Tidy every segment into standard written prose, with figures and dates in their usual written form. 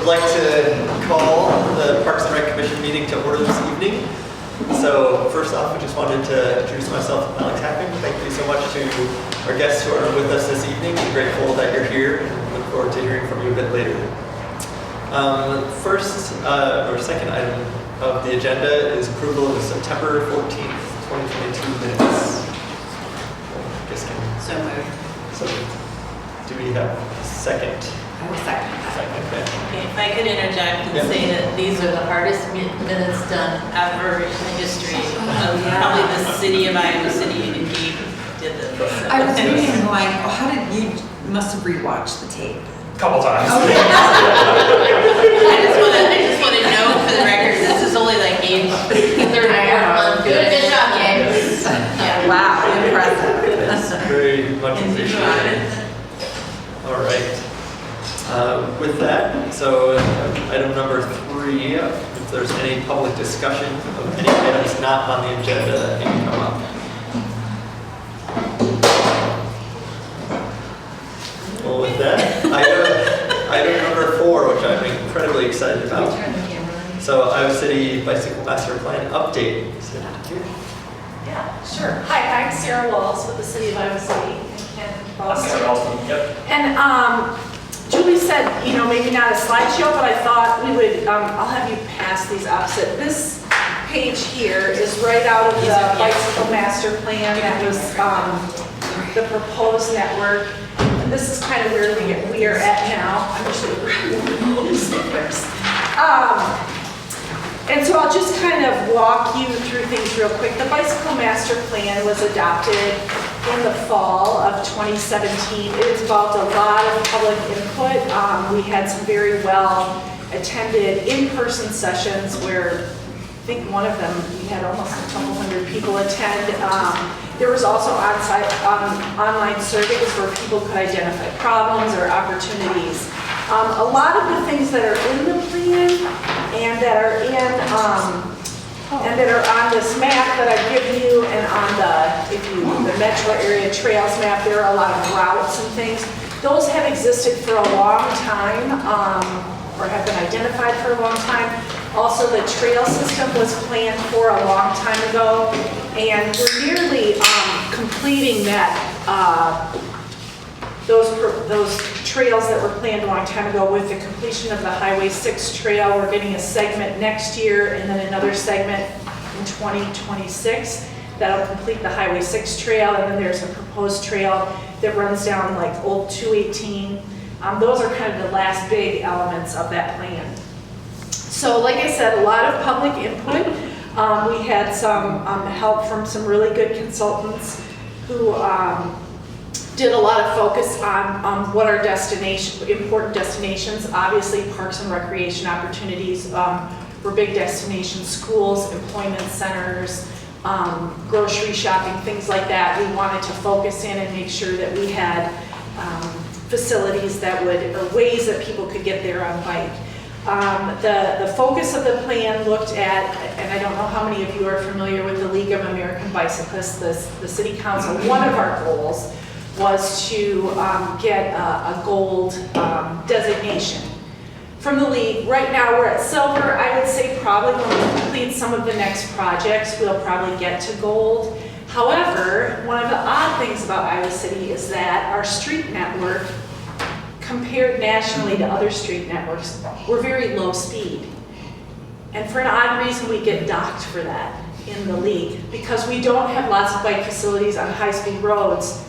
would like to call the Parks and Rec Commission meeting to order this evening. So first off, I just wanted to introduce myself. I'm Alex Hackman. Thank you so much to our guests who are with us this evening. I'm grateful that you're here and look forward to hearing from you a bit later. Second item of the agenda is approval of the September 14th, 2022 minutes. So moved. So do we have a second? I will second that. Okay. Okay, if I could interject and say that these are the hardest minutes done ever in the history of probably the city of Iowa City, and he did this. So. I was reading and going, oh, how did you must have rewatched the tape? Couple times. Okay. I just want to note for the record, this is only like age third or fourth month. Good job, James. Yeah, wow, impressive. That's very much appreciated. All right. With that, so item number 3, if there's any public discussion of any items not on the agenda that can come up. Well, with that, item number 4, which I'm incredibly excited about. So Iowa City Bicycle Master Plan update. Yeah, sure. Hi, I'm Sarah Walls with the City of Iowa City and Boston. Yep. And Julie said, maybe not a slideshow, but I thought we would, I'll have you pass these opposite. This page here is right out of the Bicycle Master Plan that was the proposed network. And this is kind of where we are at now. I'm actually grabbing these stickers. And so I'll just kind of walk you through things real quick. The Bicycle Master Plan was adopted in the fall of 2017. It involved a lot of public input. We had some very well attended in-person sessions where I think one of them, we had almost a couple hundred people attend. There was also on-site online surveys where people could identify problems or opportunities. A lot of the things that are in the plan and that are on this map that I've given you, and on the metro area trails map, there are a lot of routes and things. Those have existed for a long time, or have been identified for a long time. Also, the trail system was planned for a long time ago, and we're nearly completing that. Those trails that were planned a long time ago with the completion of the Highway 6 trail. We're getting a segment next year and then another segment in 2026 that'll complete the Highway 6 trail, and then there's a proposed trail that runs down like Old 218. Those are kind of the last big elements of that plan. So like I said, a lot of public input. We had some help from some really good consultants who did a lot of focus on what are important destinations. Obviously, parks and recreation opportunities were big destinations, schools, employment centers, grocery shopping, things like that. We wanted to focus in and make sure that we had facilities or ways that people could get there on bike. The focus of the plan looked at, and I don't know how many of you are familiar with the League of American Bicyclists, the City Council. One of our goals was to get a gold designation from the league. Right now we're at silver. I would say probably when we complete some of the next projects, we'll probably get to gold. However, one of the odd things about Iowa City is that our street network, compared nationally to other street networks, we're very low speed. And for an odd reason, we get docked for that in the league, because we don't have lots of bike facilities on high-speed roads,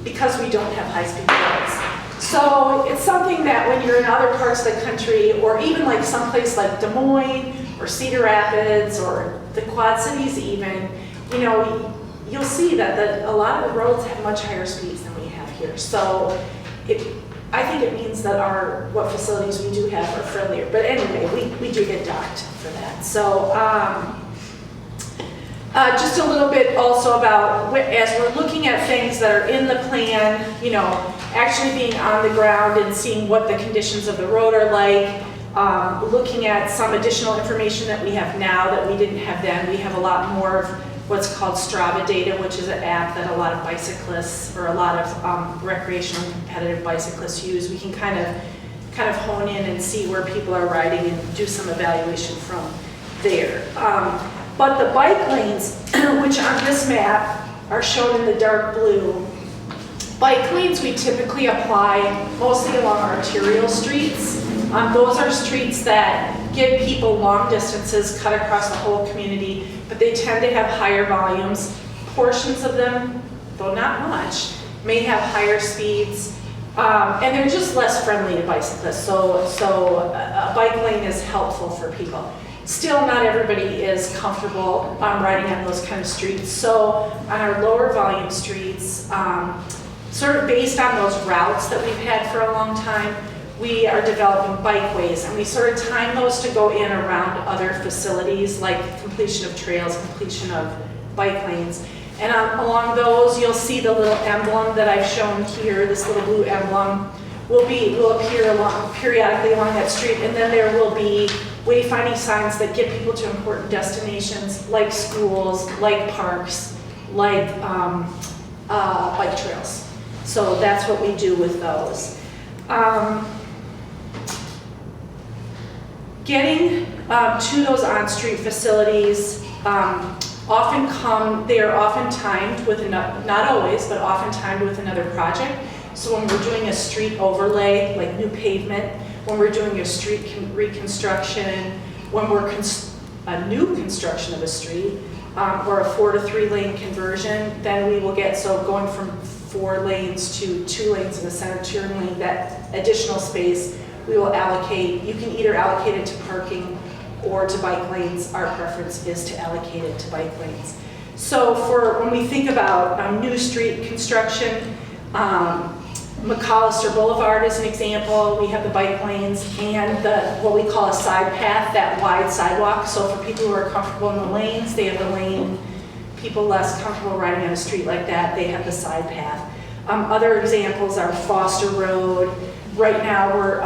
because we don't have high-speed roads. So it's something that when you're in other parts of the country, or even like someplace like Des Moines, or Cedar Rapids, or the Quad Cities even, you'll see that a lot of the roads have much higher speeds than we have here. So I think it means that what facilities we do have are friendlier. But anyway, we do get docked for that. So just a little bit also about, as we're looking at things that are in the plan, actually being on the ground and seeing what the conditions of the road are like, looking at some additional information that we have now that we didn't have then. We have a lot more of what's called Strava data, which is an app that a lot of bicyclists or a lot of recreational and competitive bicyclists use. We can kind of kind of hone in and see where people are riding and do some evaluation from there. But the bike lanes, which on this map are shown in the dark blue, bike lanes we typically apply mostly along arterial streets. Those are streets that give people long distances cut across the whole community, but they tend to have higher volumes. Portions of them, though not much, may have higher speeds, and they're just less friendly to bicyclists. So a bike lane is helpful for people. Still, not everybody is comfortable riding on those kind of streets. So on our lower volume streets, sort of based on those routes that we've had for a long time, we are developing bikeways, and we sort of time those to go in around other facilities like completion of trails, completion of bike lanes. And along those, you'll see the little emblem that I've shown here, this little blue emblem will appear periodically along that street, and then there will be wayfinding signs that get people to important destinations like schools, like parks, like bike trails. So that's what we do with those. Getting to those on-street facilities they are often timed with not always, but often timed with another project. So when we're doing a street overlay, like new pavement, when we're doing a street reconstruction, when we're a new construction of a street, or a 4 to 3 lane conversion, then we will get, so going from 4 lanes to 2 lanes in the center turn lane, that additional space we will allocate. You can either allocate it to parking or to bike lanes. Our preference is to allocate it to bike lanes. So when we think about new street construction, McAllister Boulevard is an example. We have the bike lanes and what we call a side path, that wide sidewalk. So for people who are comfortable in the lanes, they have the lane. People less comfortable riding on a street like that, they have the side path. Other examples are Foster Road. Right now we're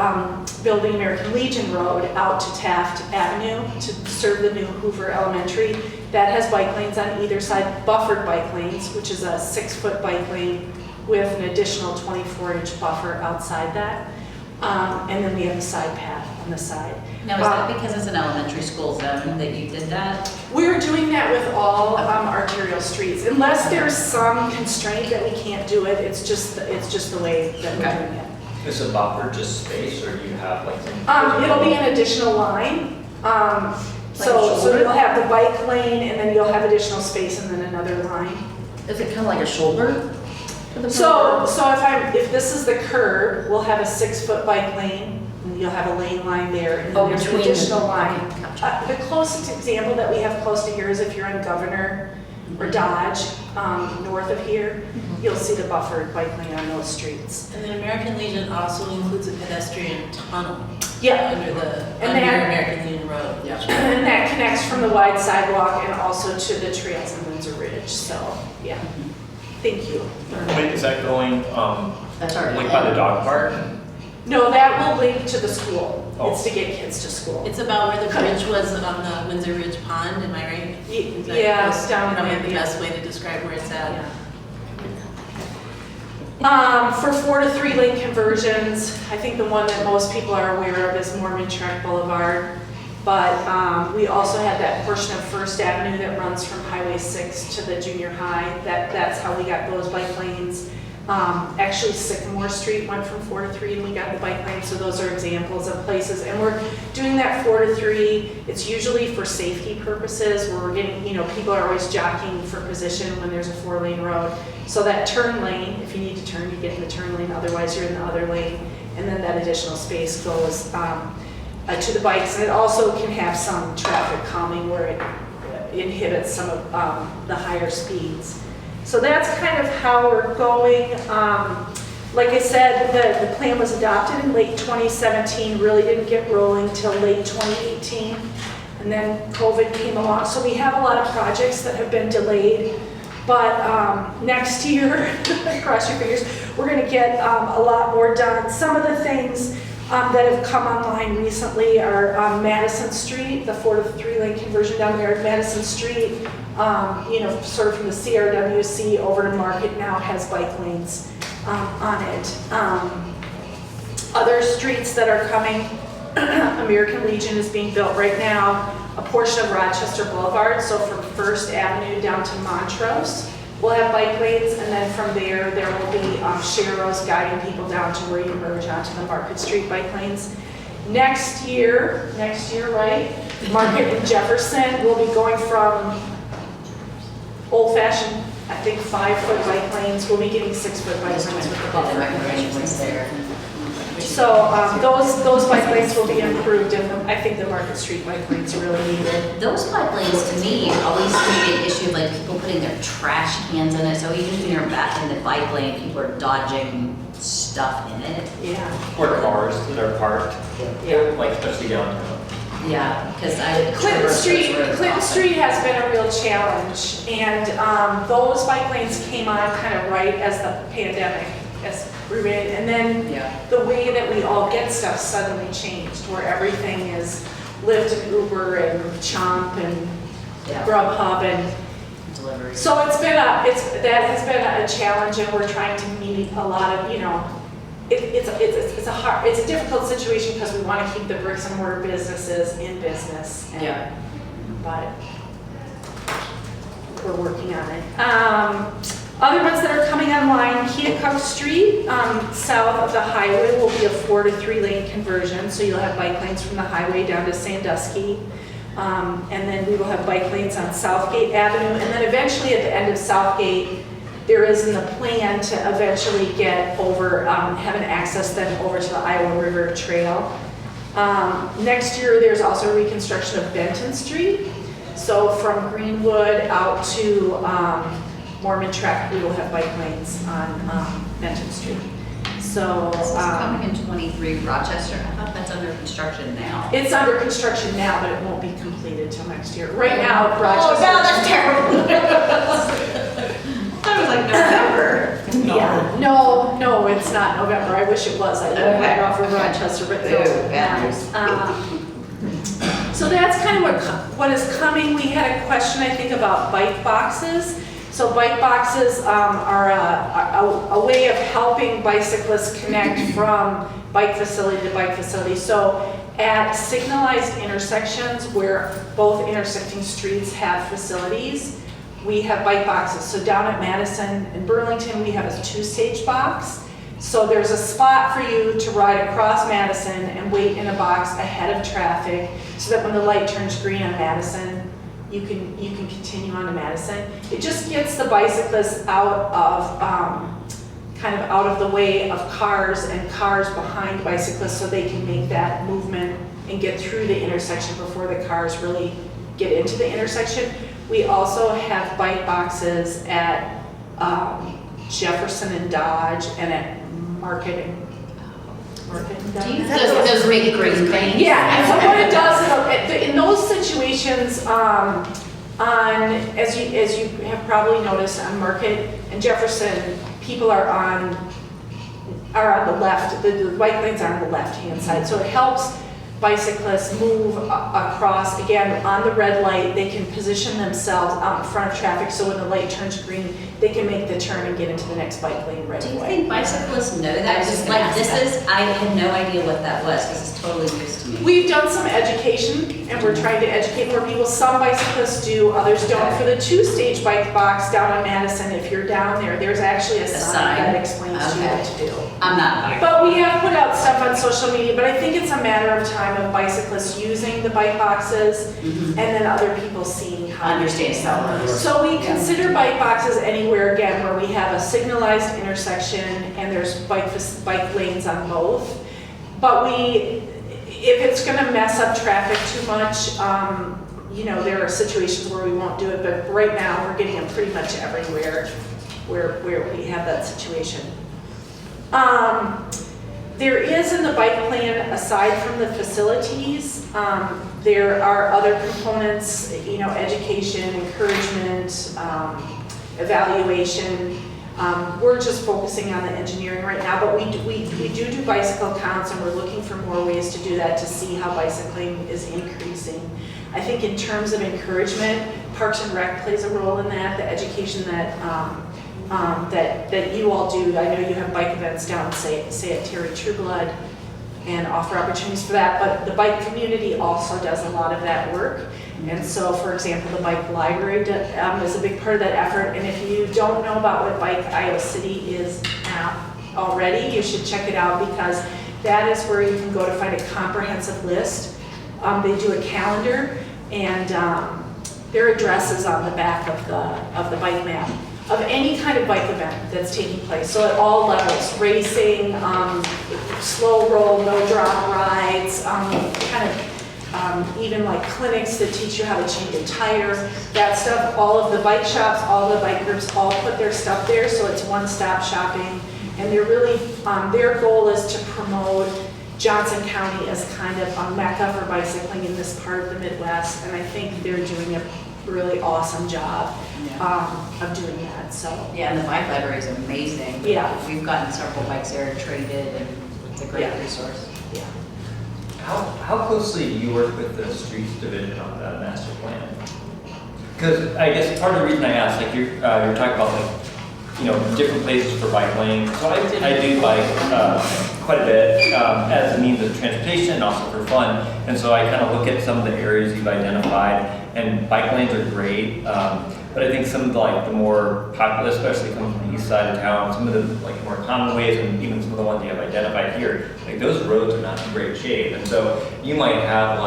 building American Legion Road out to Taft Avenue to serve the new Hoover Elementary. That has bike lanes on either side, buffered bike lanes, which is a 6-foot bike lane with an additional 24-inch buffer outside that. And then we have the side path on the side. Now, is that because it's an elementary school zone that you did that? We're doing that with all arterial streets. Unless there's some constraint that we can't do it, it's just the way that we're doing it. Is a buffer just space, or do you have like? It'll be an additional line. So you'll have the bike lane, and then you'll have additional space, and then another line. Is it kind of like a shoulder? So if this is the curb, we'll have a 6-foot bike lane, and you'll have a lane line there, and then there's an additional line. The closest example that we have close to here is if you're on Governor or Dodge, north of here, you'll see the buffered bike lane on those streets. And then American Legion also includes a pedestrian tunnel. Yeah. Under American Legion Road. Yeah. And that connects from the wide sidewalk and also to the trails in Windsor Ridge. So, yeah. Thank you. Wait, is that going, That's already like by the dog park? No, that will link to the school. Oh. It's to get kids to school. It's about where the bridge was on the Windsor Ridge Pond, am I right? Is that Yeah, close? down Probably there, the yeah. best way to describe where it's at. For 4 to 3 lane conversions, I think the one that most people are aware of is Mormon Track Boulevard. But we also have that portion of First Avenue that runs from Highway 6 to the junior high. That's how we got those bike lanes. Actually, Sycamore Street went from 4 to 3 and we got the bike lane. So those are examples of places. And we're doing that 4 to 3. It's usually for safety purposes where we're getting, people are always jockeying for position when there's a 4-lane road. So that turn lane, if you need to turn, you get in the turn lane. Otherwise, you're in the other lane. And then that additional space goes to the bikes. And it also can have some traffic calming where it inhibits some of the higher speeds. So that's kind of how we're going. Like I said, the plan was adopted in late 2017, really didn't get rolling till late 2018. And then COVID came along. So we have a lot of projects that have been delayed. But next year, cross your fingers, we're going to get a lot more done. Some of the things that have come online recently are Madison Street, the 4 to 3 lane conversion down there at Madison Street. Sort of from the CRWC over to Market now has bike lanes on it. Other streets that are coming, American Legion is being built right now, a portion of Rochester Boulevard, so from First Avenue down to Montrose, we'll have bike lanes, and then from there, there will be sharrows guiding people down to where you merge onto the Market Street bike lanes. Next year, right, Market and Jefferson will be going from old-fashioned, I think 5-foot bike lanes, we'll be getting 6-foot bike lanes with the buffer. So those bike lanes will be improved, and I think the Market Street bike lanes are really needed. Those bike lanes, to me, always can be an issue of like people putting their trash cans in it. So even if you're back in the bike lane, people are dodging stuff in it. Yeah. Or cars that are parked, Yeah. like especially downtown. Yeah, because Clinton Street has been a real challenge, and those bike lanes came on kind of right as the pandemic, as we ran, and then Yeah. the way that we all get stuff suddenly changed, where everything is Lyft and Uber and Chomp and Yeah. Grubhub, and Delivery. so that has been a challenge, and we're trying to meet a lot of, it's a difficult situation because we want to keep the bricks and mortar businesses in business. And, Yeah. But we're working on it. Other ones that are coming online, Keokuk Street, south of the highway, will be a 4 to 3 lane conversion. So you'll have bike lanes from the highway down to Sandusky. And then we will have bike lanes on Southgate Avenue. And then eventually at the end of Southgate, there is in the plan to eventually get over, have an access then over to the Iowa River Trail. Next year, there's also reconstruction of Benton Street. So from Greenwood out to Mormon Track, we will have bike lanes on Benton Street. So This is coming in 23, Rochester. I thought that's under construction now. it's under construction now, but it won't be completed till next year. Right now, Rochester. Oh, no, that's terrible. I was like, November. Yeah, no, it's not November. I wish it was. I live Okay. right off of Rochester, but no. Ooh, bad news. So that's kind of what is coming. We had a question, I think, about bike boxes. So bike boxes are a way of helping bicyclists connect from bike facility to bike facility. So at signalized intersections where both intersecting streets have facilities, we have bike boxes. So down at Madison and Burlington, we have a 2-stage box. So there's a spot for you to ride across Madison and wait in a box ahead of traffic so that when the light turns green on Madison, you can continue on to Madison. It just gets the bicyclists out of, kind of out of the way of cars and cars behind bicyclists so they can make that movement and get through the intersection before the cars really get into the intersection. We also have bike boxes at Jefferson and Dodge and at Market and Dodge. Do you those make green things? Yeah, and so what it does in those situations, as you have probably noticed on Market and Jefferson, people are on the left. The bike lanes are on the left-hand side, so it helps bicyclists move across, again, on the red light. They can position themselves out in front of traffic, so when the light turns green, they can make the turn and get into the next bike lane right Do you away. think bicyclists know that? Just like I had no idea what that was. This is totally news to me. We've done some education, and we're trying to educate more people. Some bicyclists do, others don't. For the 2-stage bike box down on Madison, if you're down there, there's actually a sign that explains to you what to do. I'm not. But we have put out stuff on social media, but I think it's a matter of time of bicyclists using the bike boxes and then other people seeing how to Understand use how it them. works. So we consider bike boxes anywhere, again, where we have a signalized intersection and there's bike lanes on both. But if it's gonna mess up traffic too much, there are situations where we won't do it, but right now, we're getting them pretty much everywhere where we have that situation. There is in the bike plan, aside from the facilities, there are other components, education, encouragement, evaluation. We're just focusing on the engineering right now, but we do bicycle counts, and we're looking for more ways to do that to see how bicycling is increasing. I think in terms of encouragement, Parks and Rec plays a role in that, the education that you all do. I know you have bike events down, say at Terry Trueblood, and offer opportunities for that. But the bike community also does a lot of that work. And so, for example, the bike library is a big part of that effort. And if you don't know about what Bike Iowa City is already, you should check it out, because that is where you can go to find a comprehensive list. They do a calendar, and their address is on the back of the bike map of any kind of bike event that's taking place. So at all levels, racing, slow roll, no drop rides, even like clinics that teach you how to change a tire, that stuff. All of the bike shops, all the bike groups all put their stuff there, so it's one-stop shopping. And they're really, their goal is to promote Johnson County as kind of a mecca for bicycling in this part of the Midwest, and I think they're doing a really awesome job of doing that. So Yeah, and the bike library is amazing. Yeah. We've gotten several bikes there traded, and it's a great Yeah. resource. yeah. How closely do you work with the streets division on that master plan? Because I guess part of the reason I asked, like you're talking about like, different places for bike lanes. So I do bike quite a bit as a means of transportation and also for fun. And so I kind of look at some of the areas you've identified, and bike lanes are great. But I think some of the more popular, especially coming from the east side of town, some of the more common ways, and even some of the ones you have identified here, like those roads are not in great shape. And so you might have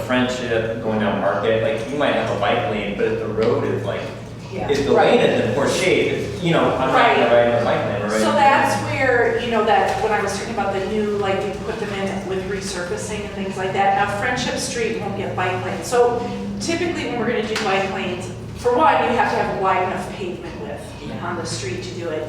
Friendship going down Market, like you might have a bike lane, but if the road is if the lane is in poor shape, it's, I'm not gonna ride in a bike lane, right? So that's where, that when I was talking about the new, you put them in with resurfacing and things like that. Now Friendship Street won't get bike lanes. So typically when we're gonna do bike lanes, for one, you have to have a wide enough pavement width on the street to do it.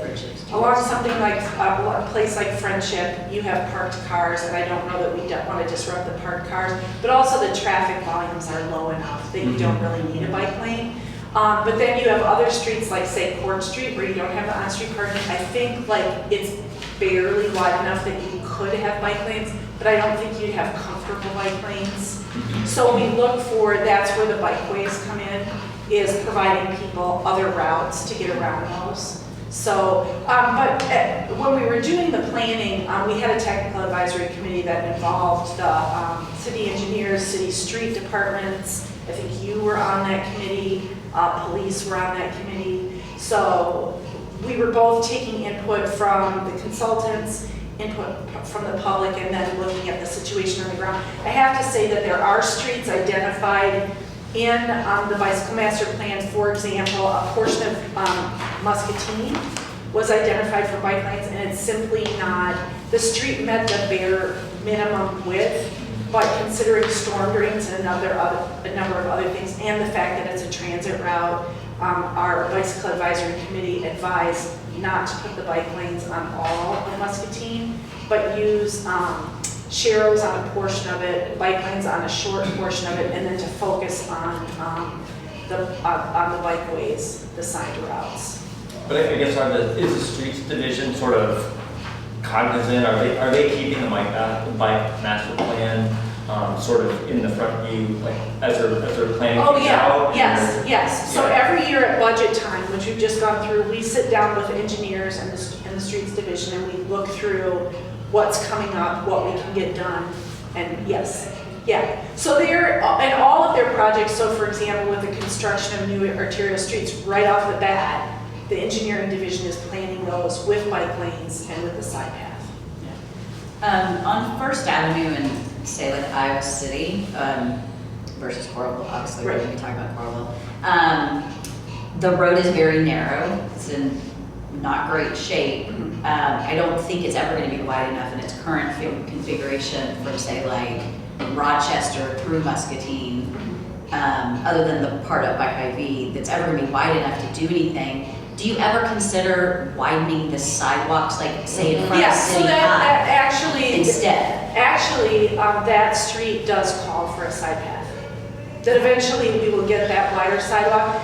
Along something like a place like Friendship, you have parked cars, and I don't know that we don't want to disrupt the parked cars, but also the traffic volumes are low enough that you don't really need a bike lane. But then you have other streets like, say, Court Street, where you don't have the on-street parking. I think it's barely wide enough that you could have bike lanes, but I don't think you'd have comfortable bike lanes. So we look for, that's where the bikeways come in, is providing people other routes to get around those. So, when we were doing the planning, we had a technical advisory committee that involved the city engineers, city street departments. I think you were on that committee, police were on that committee. So we were both taking input from the consultants, input from the public, and then looking at the situation on the ground. I have to say that there are streets identified in the bicycle master plan. For example, a portion of Muscatine was identified for bike lanes, and it's simply not, the street met the bare minimum width, but considering storm drains and a number of other things, and the fact that it's a transit route, our bicycle advisory committee advised not to put the bike lanes on all of Muscatine, but use sharrows on a portion of it, bike lanes on a short portion of it, and then to focus on the bikeways, the side routes. But I guess is the streets division sort of cognizant? Are they keeping the bike master plan sort of in the front view, as they're planning things out? Yes. So every year at budget time, which we've just gone through, we sit down with engineers and the streets division, and we look through what's coming up, what we can get done, and so they're in all of their projects. So for example, with the construction of new arterial streets, right off the bat, the engineering division is planning those with bike lanes and with the side path. On First Avenue in, say, Iowa City versus Coralville, obviously we're going to be talking about Coralville. The road is very narrow. It's in not great shape. I don't think it's ever going to be wide enough in its current configuration from, say, Rochester through Muscatine, other than the part up by Hy-Vee, that's ever going to be wide enough to do anything. Do you ever consider widening the sidewalks, say, in front of City Hall instead? Actually, that street does call for a side path. That eventually we will get that wider sidewalk.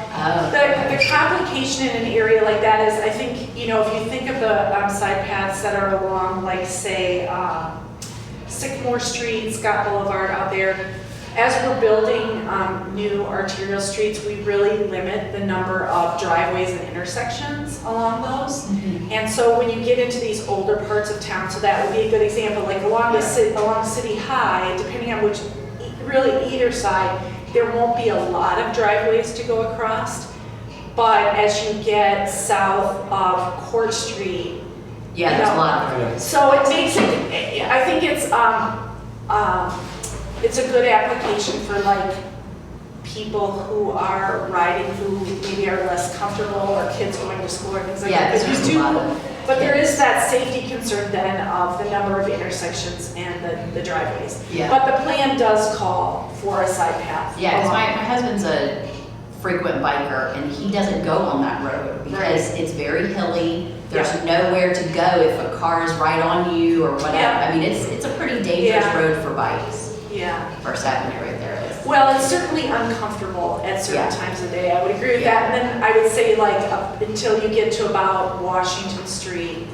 The complication in an area like that is, I think, if you think of the side paths that are along, say, Sycamore Street, Scott Boulevard out there, as we're building new arterial streets, we really limit the number of driveways and intersections along those. And so when you get into these older parts of town, so that would be a good example, like along City High, depending on which, really either side, there won't be a lot of driveways to go across. But as you get south of Court Street, Yeah, there's a lot of roads. so it makes it, I think it's a good application for like people who are riding, who maybe are less comfortable, or kids going to school or things like Yeah, that. because But there's you a do- lot of. But there is that safety concern then of the number of intersections and the driveways. Yeah. But the plan does call for a side path. Yeah, because along. my husband's a frequent biker and he doesn't go on that road because it's very hilly. There's nowhere to go if a car is right on you or whatever. Yeah. I mean, it's a pretty dangerous Yeah. road for bikes. Yeah. First Avenue right there is. Well, it's certainly uncomfortable at certain Yeah. times of day. I would agree with Yeah. that. And then I would say like up until you get to about Washington Street,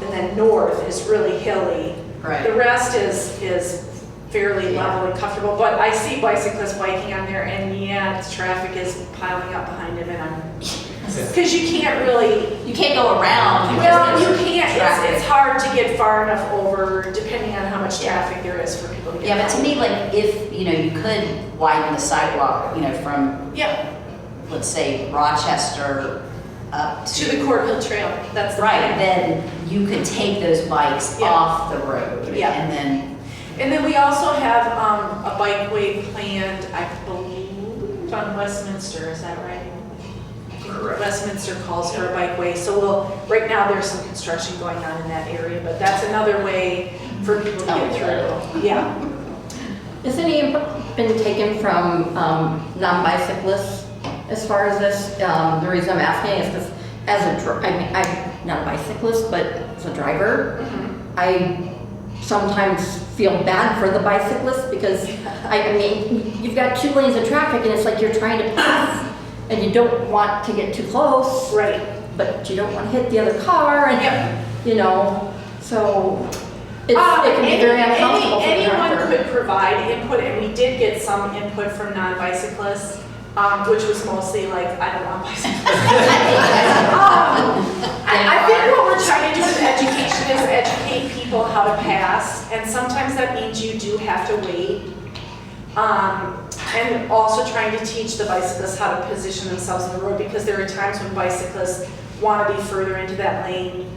and then north is really hilly. Right. The rest is fairly Yeah. level and comfortable, but I see bicyclists biking on there, and yeah, the traffic is piling up behind him, and I'm, because you can't really, You can't go around. well, you because can't, there's traffic. it's hard to get far enough over, depending on how much traffic there is for people to get. Yeah, but to around. me, like, if, you could widen the sidewalk, from, Yeah, let's say, Rochester up to the Court Hill Trail, that's the Right, plan. then you could take those bikes Yeah. off the road. Yeah. And then, And then we also have a bikeway planned, I believe, on Westminster, is that right? I think Correct. Westminster calls for a bikeway, so right now there's some construction going on in that area, but that's another way for people to get through. Yeah. Has any input been taken from non-bicyclists as far as this? The reason I'm asking is because I'm not a bicyclist, but as a driver, I sometimes feel bad for the bicyclists because, I mean, you've got 2 lanes of traffic and it's like you're trying to pass and you don't want to get too close, Right. but you don't want to hit the other car and, so it can be very uncomfortable for the Anyone driver. could provide input, and we did get some input from non-bicyclists, which was mostly like, I don't want bicyclists. I think what we're trying to do with education is educate people how to pass, and sometimes that means you do have to wait. And also trying to teach the bicyclists how to position themselves on the road, because there are times when bicyclists want to be further into that lane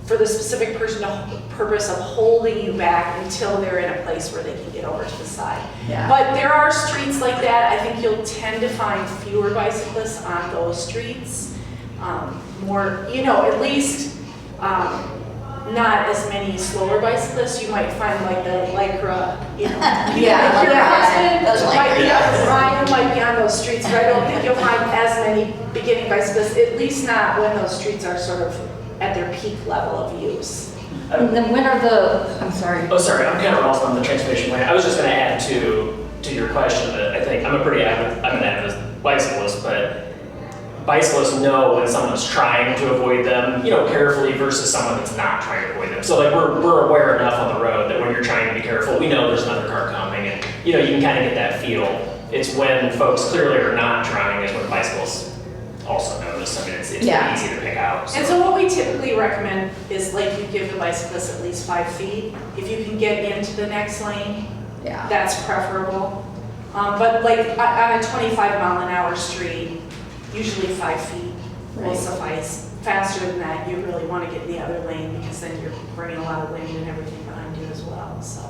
for the specific purpose of holding you back until they're in a place where they can get over to the side. Yeah. But there are streets like that. I think you'll tend to find fewer bicyclists on those streets. More, at least not as many slower bicyclists. You might find like the Lycra, Yeah, like your Lycra, husband those might be Lycra. Ryan might be on those streets, but I don't think you'll find as many beginning bicyclists, at least not when those streets are sort of at their peak level of use. And then when are I'm sorry. Oh, sorry, I'm kind of lost on the transportation plan. I was just going to add to your question that I think I'm an avid bicyclist, but bicyclists know when someone's trying to avoid them, carefully versus someone that's not trying to avoid them. So like we're aware enough on the road that when you're trying to be careful, we know there's another car coming, and you can kind of get that feel. It's when folks clearly are not trying is when bicyclists also notice. I mean, it's Yeah. easy to pick out. And so what we typically recommend is like you give the bicyclist at least 5 feet. If you can get into the next lane, Yeah. that's preferable. But like on a 25-mile-an-hour street, usually 5 feet will Right. suffice. Faster than that, you really want to get in the other lane, because then you're bringing a lot of wind and everything behind you as well, so.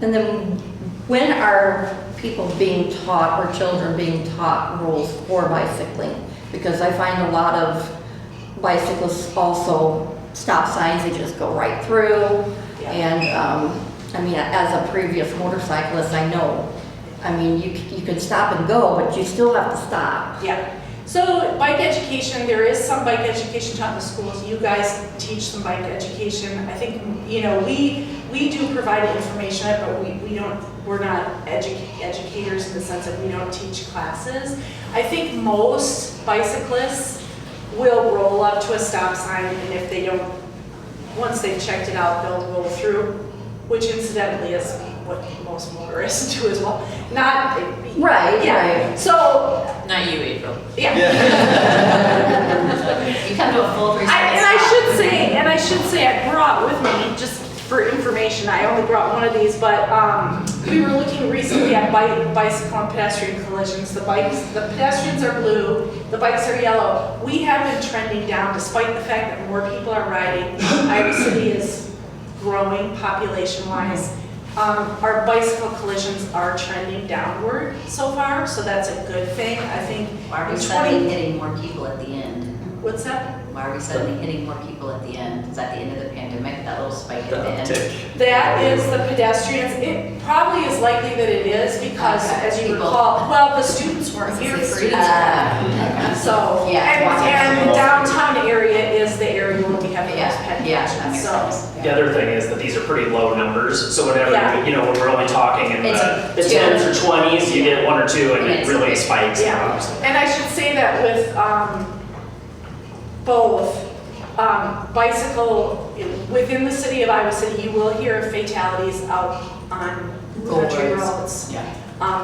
And then when are people being taught, or children being taught rules for bicycling? Because I find a lot of bicyclists also stop signs, they just go right through. Yeah. And, as a previous motorcyclist, I know, you can stop and go, but you still have to stop. Yeah. So bike education, there is some bike education taught in the schools. You guys teach some bike education. I think, we do provide information, but we're not educators in the sense that we don't teach classes. I think most bicyclists will roll up to a stop sign, and if they don't, once they've checked it out, they'll roll through, which incidentally is what most motorists do as well. Not, Right, yeah. right. So, Not you, April. yeah. You come to a full 360. And I should say I brought with me, just for information, I only brought one of these, but we were looking recently at bicycle and pedestrian collisions. The pedestrians are blue, the bikes are yellow. We have been trending down despite the fact that more people are riding. Iowa City is growing population-wise. Our bicycle collisions are trending downward so far, so that's a good thing. I think Why are we in suddenly hitting more people at the end? What's that? Why are we suddenly hitting more people at the end? Is that the end of the pandemic, that little spike at the end? That is the pedestrians. It probably is likely that it is because, Okay. as you People- recall, well, the students weren't here. Okay. So, Yeah. and the downtown area is the area where we have the most Yeah, yeah, that pedestrians, makes so. sense. The other thing is that these are pretty low numbers, so whenever, Yeah. you know, when we're only talking in It's the two. 10s or 20s, you get 1 or 2 and it It's really okay. spikes. Yeah, and I should say that with both bicycle, within the city of Iowa City, you will hear of fatalities out on country roads. Yeah.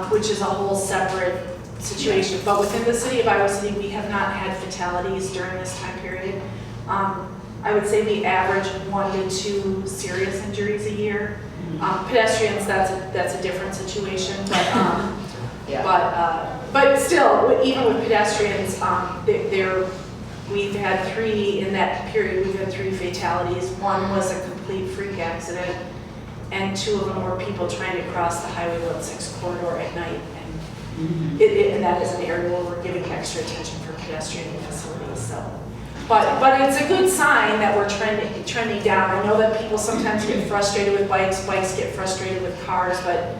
Which is a whole separate situation. But within the city of Iowa City, we have not had fatalities during this time period. I would say we average 1 to 2 serious injuries a year. Pedestrians, that's a different situation, but still, even with pedestrians, we've had 3 in that period. We've had 3 fatalities. 1 was a complete freak accident, and 2 of them were people trying to cross the Highway 106 corridor at night. And and that is an area where we're giving extra attention for pedestrian facilities. So, but it's a good sign that we're trending down. I know that people sometimes get frustrated with bikes get frustrated with cars, but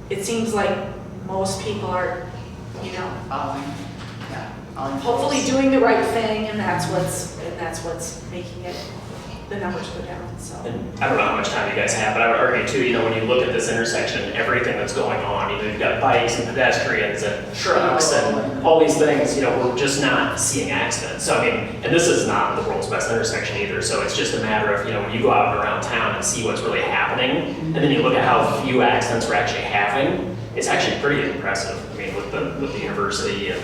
it seems like most people are, Following. Yeah. All in hopefully place. doing the right thing, and that's what's making the numbers go down. So. And I don't know how much time you guys have, but I would argue too, when you look at this intersection, everything that's going on, you've got bikes and pedestrians and trucks and all these things, we're just not seeing accidents. So, and this is not the world's best intersection either, so it's just a matter of, when you go out and around town and see what's really happening, and then you look at how few accidents we're actually having, it's actually pretty impressive. With the university and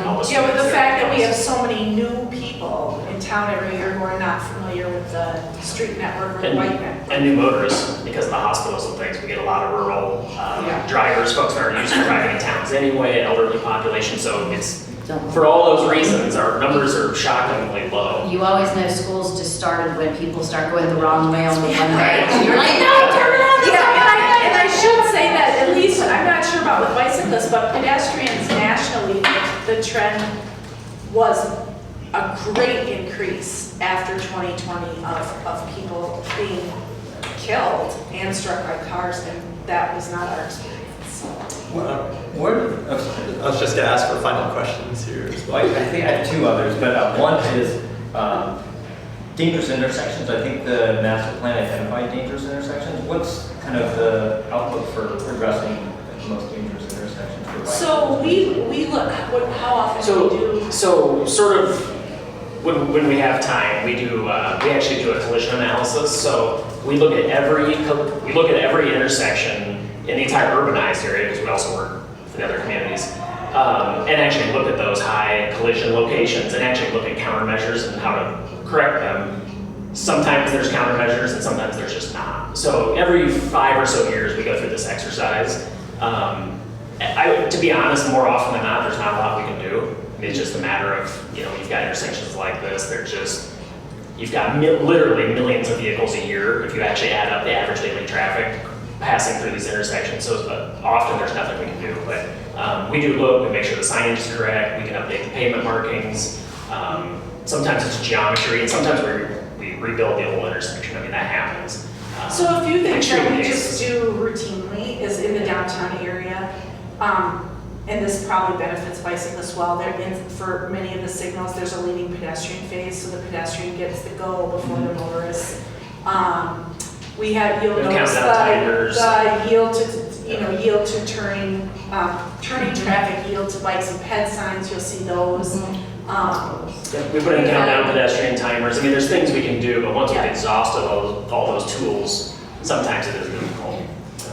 all the Yeah, with the students fact that we there. have so many new people in town every year who are not familiar with the street network or the bike network. And new motorists, because of the hospitals and things, we get a lot of rural drivers, folks that are used to driving in towns anyway, elderly population, so it's, for all those reasons, our numbers are shockingly low. You always know schools just started when people start going the wrong way on the one way. Right. You're like, no, turn around. And I should say that, at least, I'm not sure about with bicyclists, but pedestrians nationally, the trend was a great increase after 2020 of people being killed and struck by cars, and that was not our experience. So. I was just going to ask for final questions here as well. I think I have 2 others, but one is dangerous intersections. I think the master plan identified dangerous intersections. What's kind of the outlook for addressing the most dangerous intersections for bikers? So we look, how often do we do? So sort of, when we have time, we actually do a collision analysis. So we look at every intersection in the entire urbanized area, because we also work for the other communities, and actually look at those high collision locations and actually look at countermeasures and how to correct them. Sometimes there's countermeasures and sometimes there's just not. So every 5 or so years we go through this exercise. To be honest, more often than not, there's not a lot we can do. It's just a matter of, you've got intersections like this, you've got literally millions of vehicles a year if you actually add up the average daily traffic passing through these intersections. So often there's nothing we can do, but we do look, we make sure the signage is correct, we can update the pavement markings. Sometimes it's geometry, and sometimes we rebuild the whole intersection. That happens. So a few things that we extreme just do routinely is in the downtown area, and this probably benefits bicyclists well. For many of the signals, there's a leading pedestrian phase, so the pedestrian gets the go before the motorist. You'll notice the yield to turning traffic, yield to bikes and ped signs. You'll see those. We put in countdown pedestrian timers. There's things we can do, but once we've exhausted all those tools, sometimes it is difficult.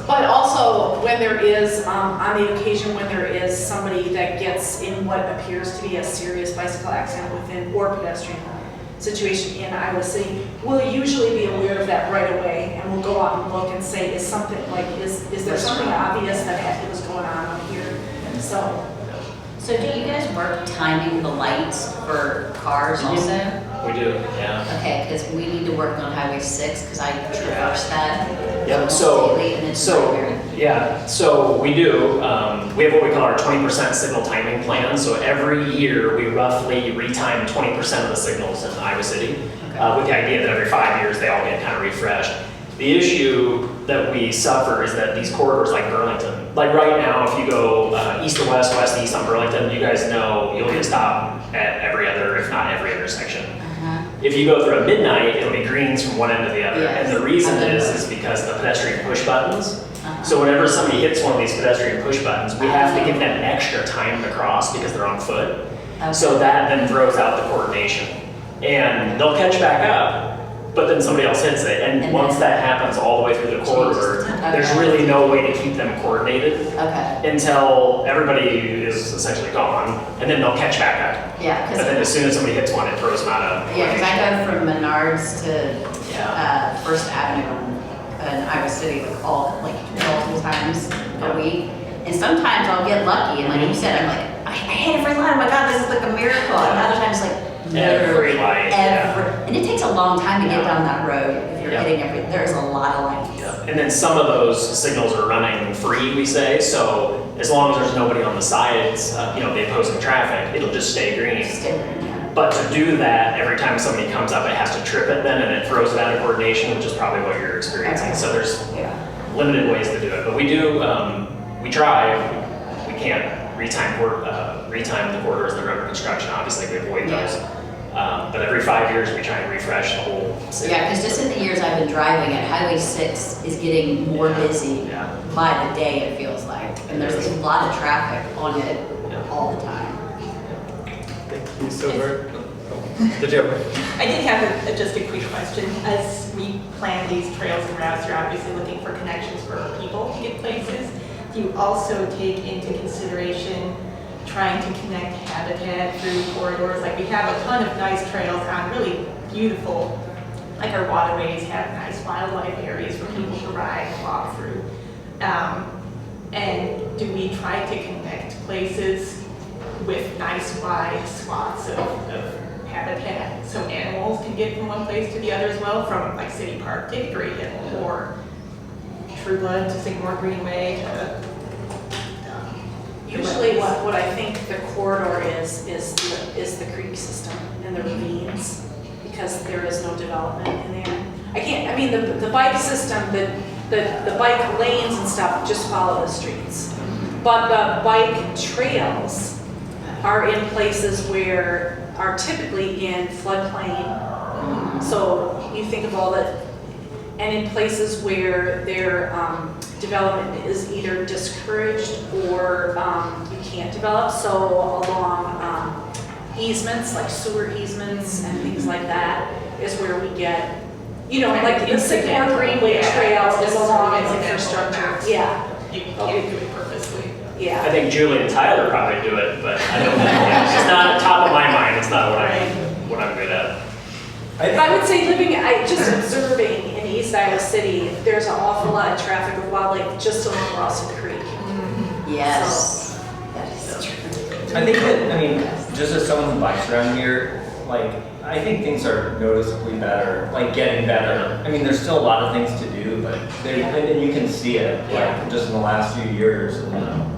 But also, when there is, on the occasion when there is somebody that gets in what appears to be a serious bicycle accident within, or pedestrian situation in Iowa City, we'll usually be aware of that right away, and we'll go out and look and say, is something, like, is there something obvious that was going on up here? So So do you guys work timing the lights for cars also? We do, yeah. Okay, because we need to work on Highway 6, because I traverse that. Yep, almost so, daily, and it's so, very- yeah, so we do, we have what we call our 20% signal timing plan. So every year, we roughly retime 20% of the signals in Iowa City, with the idea that every 5 years, they all get kind of refreshed. The issue that we suffer is that these corridors like Burlington, like right now, if you go east to west, west to east on Burlington, you guys know you'll get stopped at every other, if not every intersection. If you go through at midnight, it'll be greens from one end to the other. Yes. And the reason I've done is because of the pedestrian push buttons. So whenever somebody hits one of these pedestrian push buttons, we have to give them extra time to cross because they're on foot. So that then throws out the coordination. And they'll catch back up, but then somebody else hits it. And once that happens all the way through the corridor, there's really no way to keep them coordinated Okay, until everybody is essentially gone, and then they'll catch back up. yeah, But then because, as soon as somebody hits one, it throws them out of I go from Menards to Yeah. First Avenue in Iowa City like multiple times a week. And sometimes I'll get lucky, and like you said, I'm like, I hit every line, oh my God, this is like a miracle. And other times, like, literally Every light, yeah. and it takes a long time to get down that road if you're Yeah. hitting there's a lot of lights. And then some of those signals are running free, we say, so as long as there's nobody on the sides, the opposing traffic, it'll just stay green. Yeah. But to do that, every time somebody comes up, it has to trip it then, and it throws it out of coordination, which is probably what you're experiencing. Okay. So there's Yeah. limited ways to do it, but we do, we try. We can't retime the corridors that are under construction, obviously, we avoid those. But every 5 years, we try and refresh the whole city. Yeah, because just in the years I've been driving it, Highway 6 is getting more busy Yeah. by the day, it feels like. And there's a lot of traffic on it Yeah. all the time. Thank you so very Did you? I did have just a quick question. As we plan these trails and routes, you're obviously looking for connections for people to get places. Do you also take into consideration trying to connect habitat through corridors? Like, we have a ton of nice trails on really beautiful, like our waterways have nice wildlife areas for people to ride and walk through. And do we try to connect places with nice wide swaths of habitat so animals can get from one place to the other as well, from like City Park to Hickory Hill, or True Blood to Sycamore Greenway to usually what I think the corridor is the creek system and the ravines, because there is no development in there. The bike system, the bike lanes and stuff just follow the streets. But the bike trails are in places where are typically in floodplain. So you think of all that, and in places where their development is either discouraged or you can't develop. So along easements, like sewer easements and things like that, is where we get, like the Sycamore Greenway Trail is along infrastructure. Yeah. you can't do it purposely. Yeah. I think Julie and Tyler probably do it, but I don't think it's not top of my mind. It's not what I'm good at. I would say just observing in East Iowa City, there's an awful lot of traffic with wildlife just along Russell Creek. Yes, that is true. I think that, just as someone who bikes around here, I think things are noticeably better, getting better. There's still a lot of things to do, but and you can see it, just in the last few years.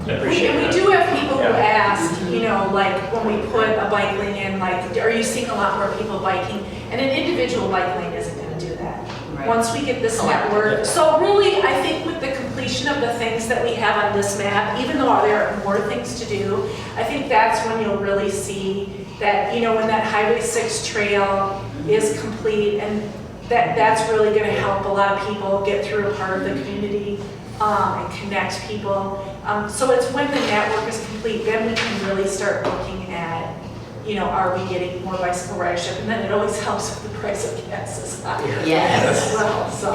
I appreciate We that. do have people who Yeah. ask, when we put a bike lane in, are you seeing a lot more people biking? And an individual bike lane isn't gonna do that. Right. Once we get this network, so really, I think with the completion of the things that we have on this map, even though there are more things to do, I think that's when you'll really see that, when that Highway 6 trail is complete, and that's really gonna help a lot of people get through a part of the community and connect people. So it's when the network is complete, then we can really start looking at, are we getting more bicycle ridership? And then it always helps if the price of gas is higher Yes. as well, so.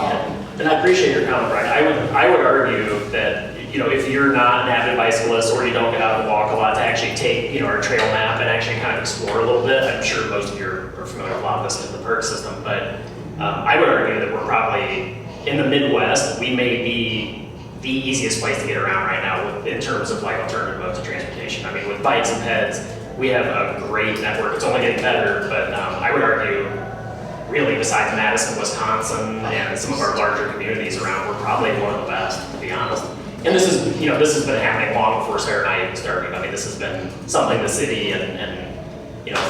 And I appreciate your comment, Brian. I would argue that, if you're not an avid bicyclist or you don't get out and walk a lot, to actually take, our trail map and actually kind of explore a little bit. I'm sure most of you are familiar with a lot of this in the perk system, but I would argue that we're probably in the Midwest, we may be the easiest place to get around right now in terms of like alternative modes of transportation. I mean, with bikes and peds, we have a great network. It's only getting better, but I would argue, really, besides Madison, Wisconsin, and some of our larger communities around, we're probably one of the best, to be honest. And this is, this has been happening long before Sarah and I even started. I mean, this has been something the city and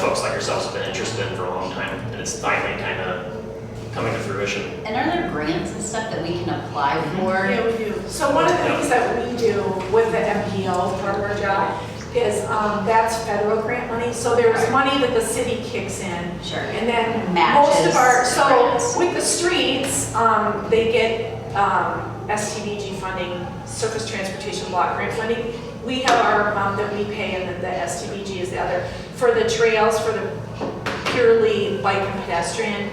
folks like yourselves have been interested in for a long time, and it's finally kind of coming to fruition. And are there grants and stuff that we can apply for? Yeah, we do. So one of the things that we do with the MPO, part of our job, is that's federal grant money. So there's money that the city kicks in. Sure. And then Matches most of our, so grants. with the streets, they get STBG funding, Surface Transportation Block Grant funding. We have our amount that we pay, and then the STBG is the other. For the trails, for the purely bike and pedestrian,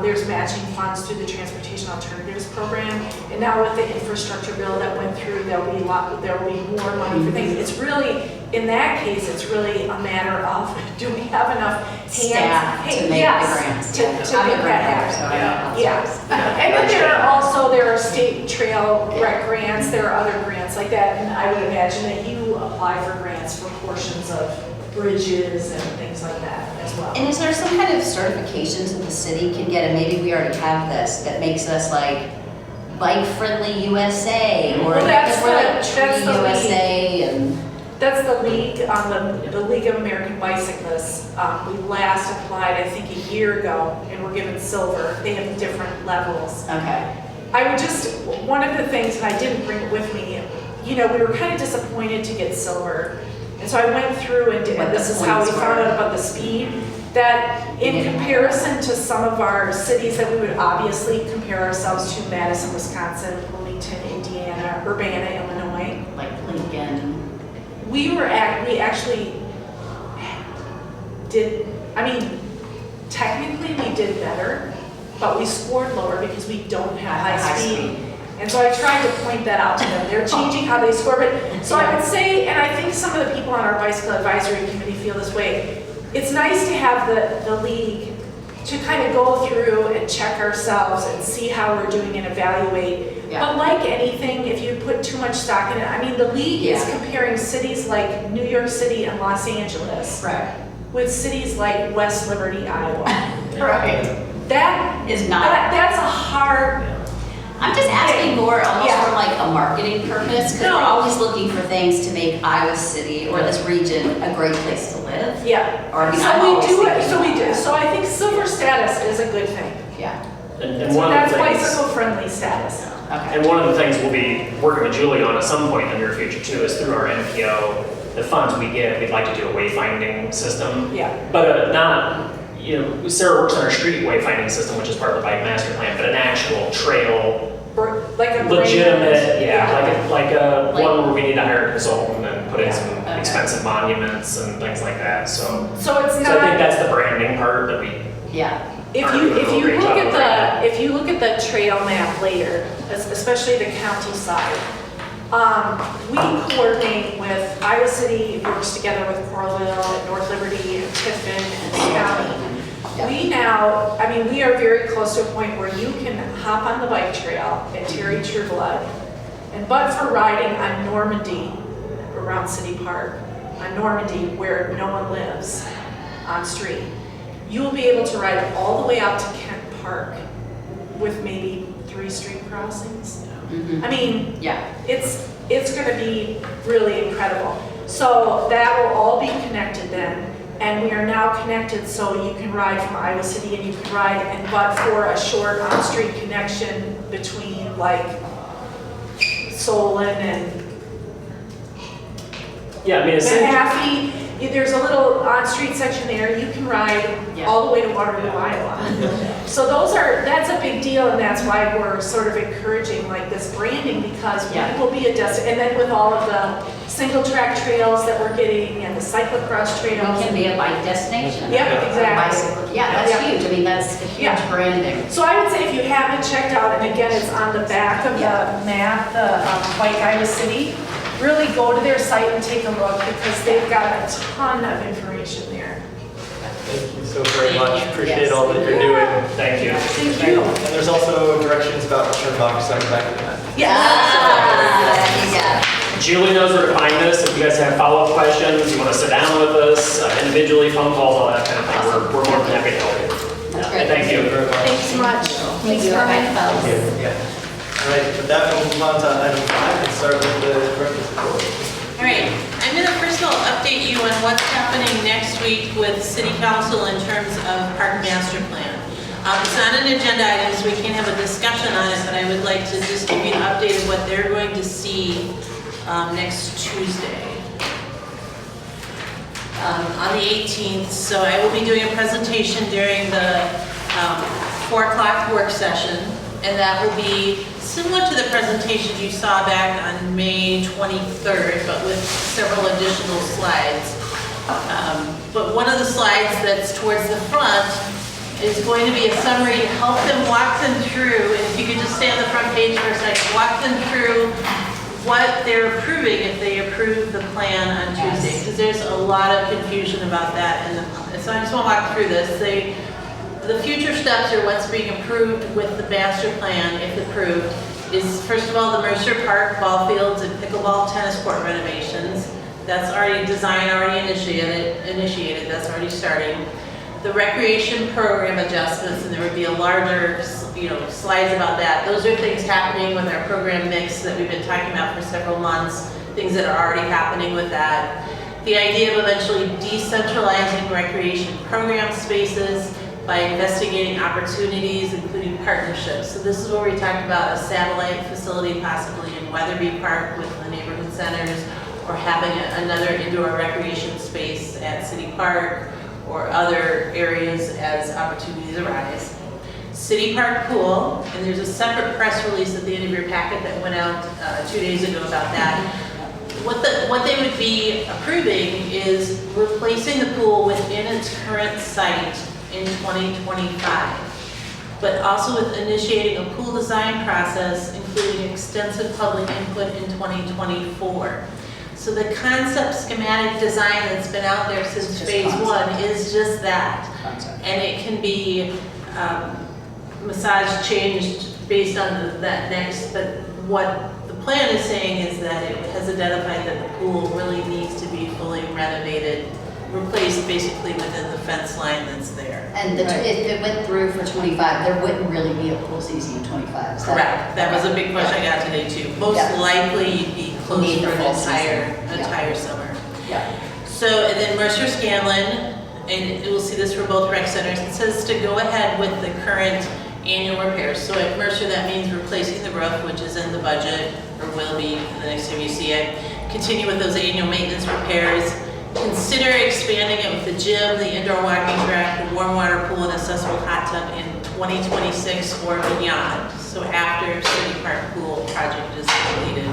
there's matching funds through the Transportation Alternatives Program. And now with the infrastructure bill that went through, there will be more money for things. It's really, in that case, it's really a matter of, do we have enough hands? Staff to make the grants. To I'm make a that grant happen. writer, so I know. Yeah. And then there are state trail rec grants, there are other grants like that, and I would imagine that you apply for grants for portions of bridges and things like that as well. And is there some kind of certifications that the city can get, and maybe we already have this, that makes us like bike-friendly USA, or Well, that's we're like the- Tree that's the USA, and That's the league, the League of American Bicyclists. We last applied, I think, a year ago, and were given silver. They have different levels. okay. I would one of the things, and I didn't bring it with me, we were kind of disappointed to get silver. And so I went through and What the this is how we points found were. out about the speed, that in comparison to some of our cities that we would obviously compare ourselves to, Madison, Wisconsin, Bloomington, Indiana, Urbana, Illinois, Like Lincoln. we actually did, technically we did better, but we scored lower because we don't have high speed. And so I tried to point that out to them. They're changing how they score, but so I would say, and I think some of the people on our bicycle advisory committee feel this way, it's nice to have the league to kind of go through and check ourselves and see how we're doing and evaluate. Yeah. But like anything, if you put too much stock in it, the league is Yeah. comparing cities like New York City and Los Angeles Right. with cities like West Liberty, Iowa. Right. That Is not. that's a hard. I'm just asking more almost Yeah. from like a marketing purpose, because No. we're always looking for things to make Iowa City or this region a great place to live. Yeah. Or, I'm So always we do it. thinking So we about do. that. So I think silver status is a good thing. Yeah, And So one of that's the things. bicycle friendly status. okay. And one of the things we'll be working with Julie on at some point in the near future too is through our NPO, the funds we get, we'd like to do a wayfinding system. Yeah. But not, Sarah works on our street wayfinding system, which is part of the bike master plan, but an actual trail, Like a legitimate, brand. like a Like- one where we need to hire a consultant and put in some Okay. expensive monuments and things like that. So So it's I think not. that's the branding part that we. Yeah, If you look at the trail map later, especially the county side, we coordinate with Iowa City, works together with Coralville and North Liberty and Tiffin and the county. Yeah. We now, we are very close to a point where you can hop on the bike trail at Terry Trueblood, but for riding on Normandy around City Park, on Normandy where no one lives on street, you will be able to ride all the way out to Kent Park with maybe 3 street crossings. Mhm. Yeah. It's going to be really incredible. So that will all be connected then, and we are now connected so you can ride from Iowa City and you can ride, but for a short on-street connection between like Solon and Yeah, I mean, essentially. Mahaffey, there's a little on-street section there, you can ride Yeah. all the way to Waterloo, Iowa. So that's a big deal, and that's why we're sort of encouraging like this branding, because Yeah. we will be a and then with all of the single track trails that we're getting and the cyclocross trails. We can be a bike destination. Yep, exactly. Bicycle, yeah, that's Yeah. huge. I mean, that's a huge Yeah. branding. So I would say if you haven't checked out, and again, it's on the back of the map, the Bike Iowa City, really go to their site and take a look, because they've got a ton of information there. Thank you so very much. Thank you. Appreciate Yes. all that you're doing. Thank you. Thank you. And there's also directions about the turn box on the back of that. Yeah. Julie knows where to find us. If you guys have follow-up questions, you want to sit down with us, individually, phone calls, all that kind of thing, we're more than happy to help you. That's Yeah, great. Thank you. Very much. Thanks so much. Thank you. Yeah. All right, with that, we'll move on to item 5 and start with the director's report. All right, I'm gonna first of all update you on what's happening next week with City Council in terms of Park Master Plan. It's not an agenda item, so we can't have a discussion on it, but I would like to just give you an update of what they're going to see next Tuesday. On the 18th, so I will be doing a presentation during the 4 o'clock work session, and that will be similar to the presentation you saw back on May 23rd, but with several additional slides. But one of the slides that's towards the front is going to be a summary to help them walk them through, and if you could just stay on the front page for a second, walk them through what they're approving if they approve the plan on Tuesday, because there's a lot of confusion about that. And so I just want to walk through this. The future steps are what's being approved with the master plan, if approved, is first of all the Mercer Park ball fields and pickleball tennis court renovations. That's already designed, already initiated, that's already starting. The recreation program adjustments, and there would be a larger, slides about that. Those are things happening with our program mix that we've been talking about for several months, things that are already happening with that. The idea of eventually decentralizing recreation program spaces by investigating opportunities, including partnerships. So this is where we talked about a satellite facility possibly in Weatherby Park with the neighborhood centers, or having another indoor recreation space at City Park, or other areas as opportunities arise. City Park Pool, and there's a separate press release at the end of your packet that went out 2 days ago about that. What they would be approving is replacing the pool within its current site in 2025, but also with initiating a pool design process, including extensive public input in 2024. So the concept schematic design that's been out there since phase 1 is just that. And it can be massaged, changed based on that next, but what the plan is saying is that it has identified that the pool really needs to be fully renovated, replaced basically within the fence line that's there. And if it went through for 25, there wouldn't really be a pool season in 25. Is that- Correct, that was a big question I got today too. Most Yeah. likely you'd be closed Need for the an full season. entire summer. Yeah. So, and then Mercer Scanlon, and you'll see this for both rec centers, it says to go ahead with the current annual repairs. So at Mercer, that means replacing the roof, which is in the budget, or will be the next time you see it. Continue with those annual maintenance repairs. Consider expanding it with the gym, the indoor walking track, the warm water pool, and accessible hot tub in 2026 or beyond. So after City Park Pool project is completed.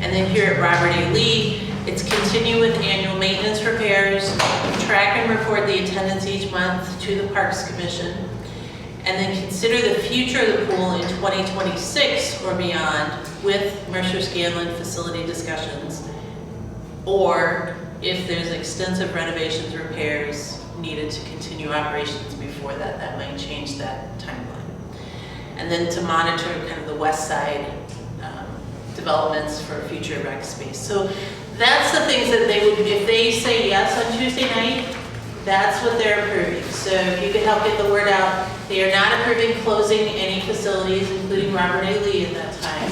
And then here at Robert A. Lee, it's continue with annual maintenance repairs, track and report the attendance each month to the Parks Commission, and then consider the future of the pool in 2026 or beyond with Mercer Scanlon facility discussions, or if there's extensive renovations, repairs needed to continue operations before that, that might change that timeline. And then to monitor kind of the west side developments for future rec space. So that's the things that they would, if they say yes on Tuesday night, that's what they're approving. So if you could help get the word out, they are not approving closing any facilities, including Robert A. Lee at that time.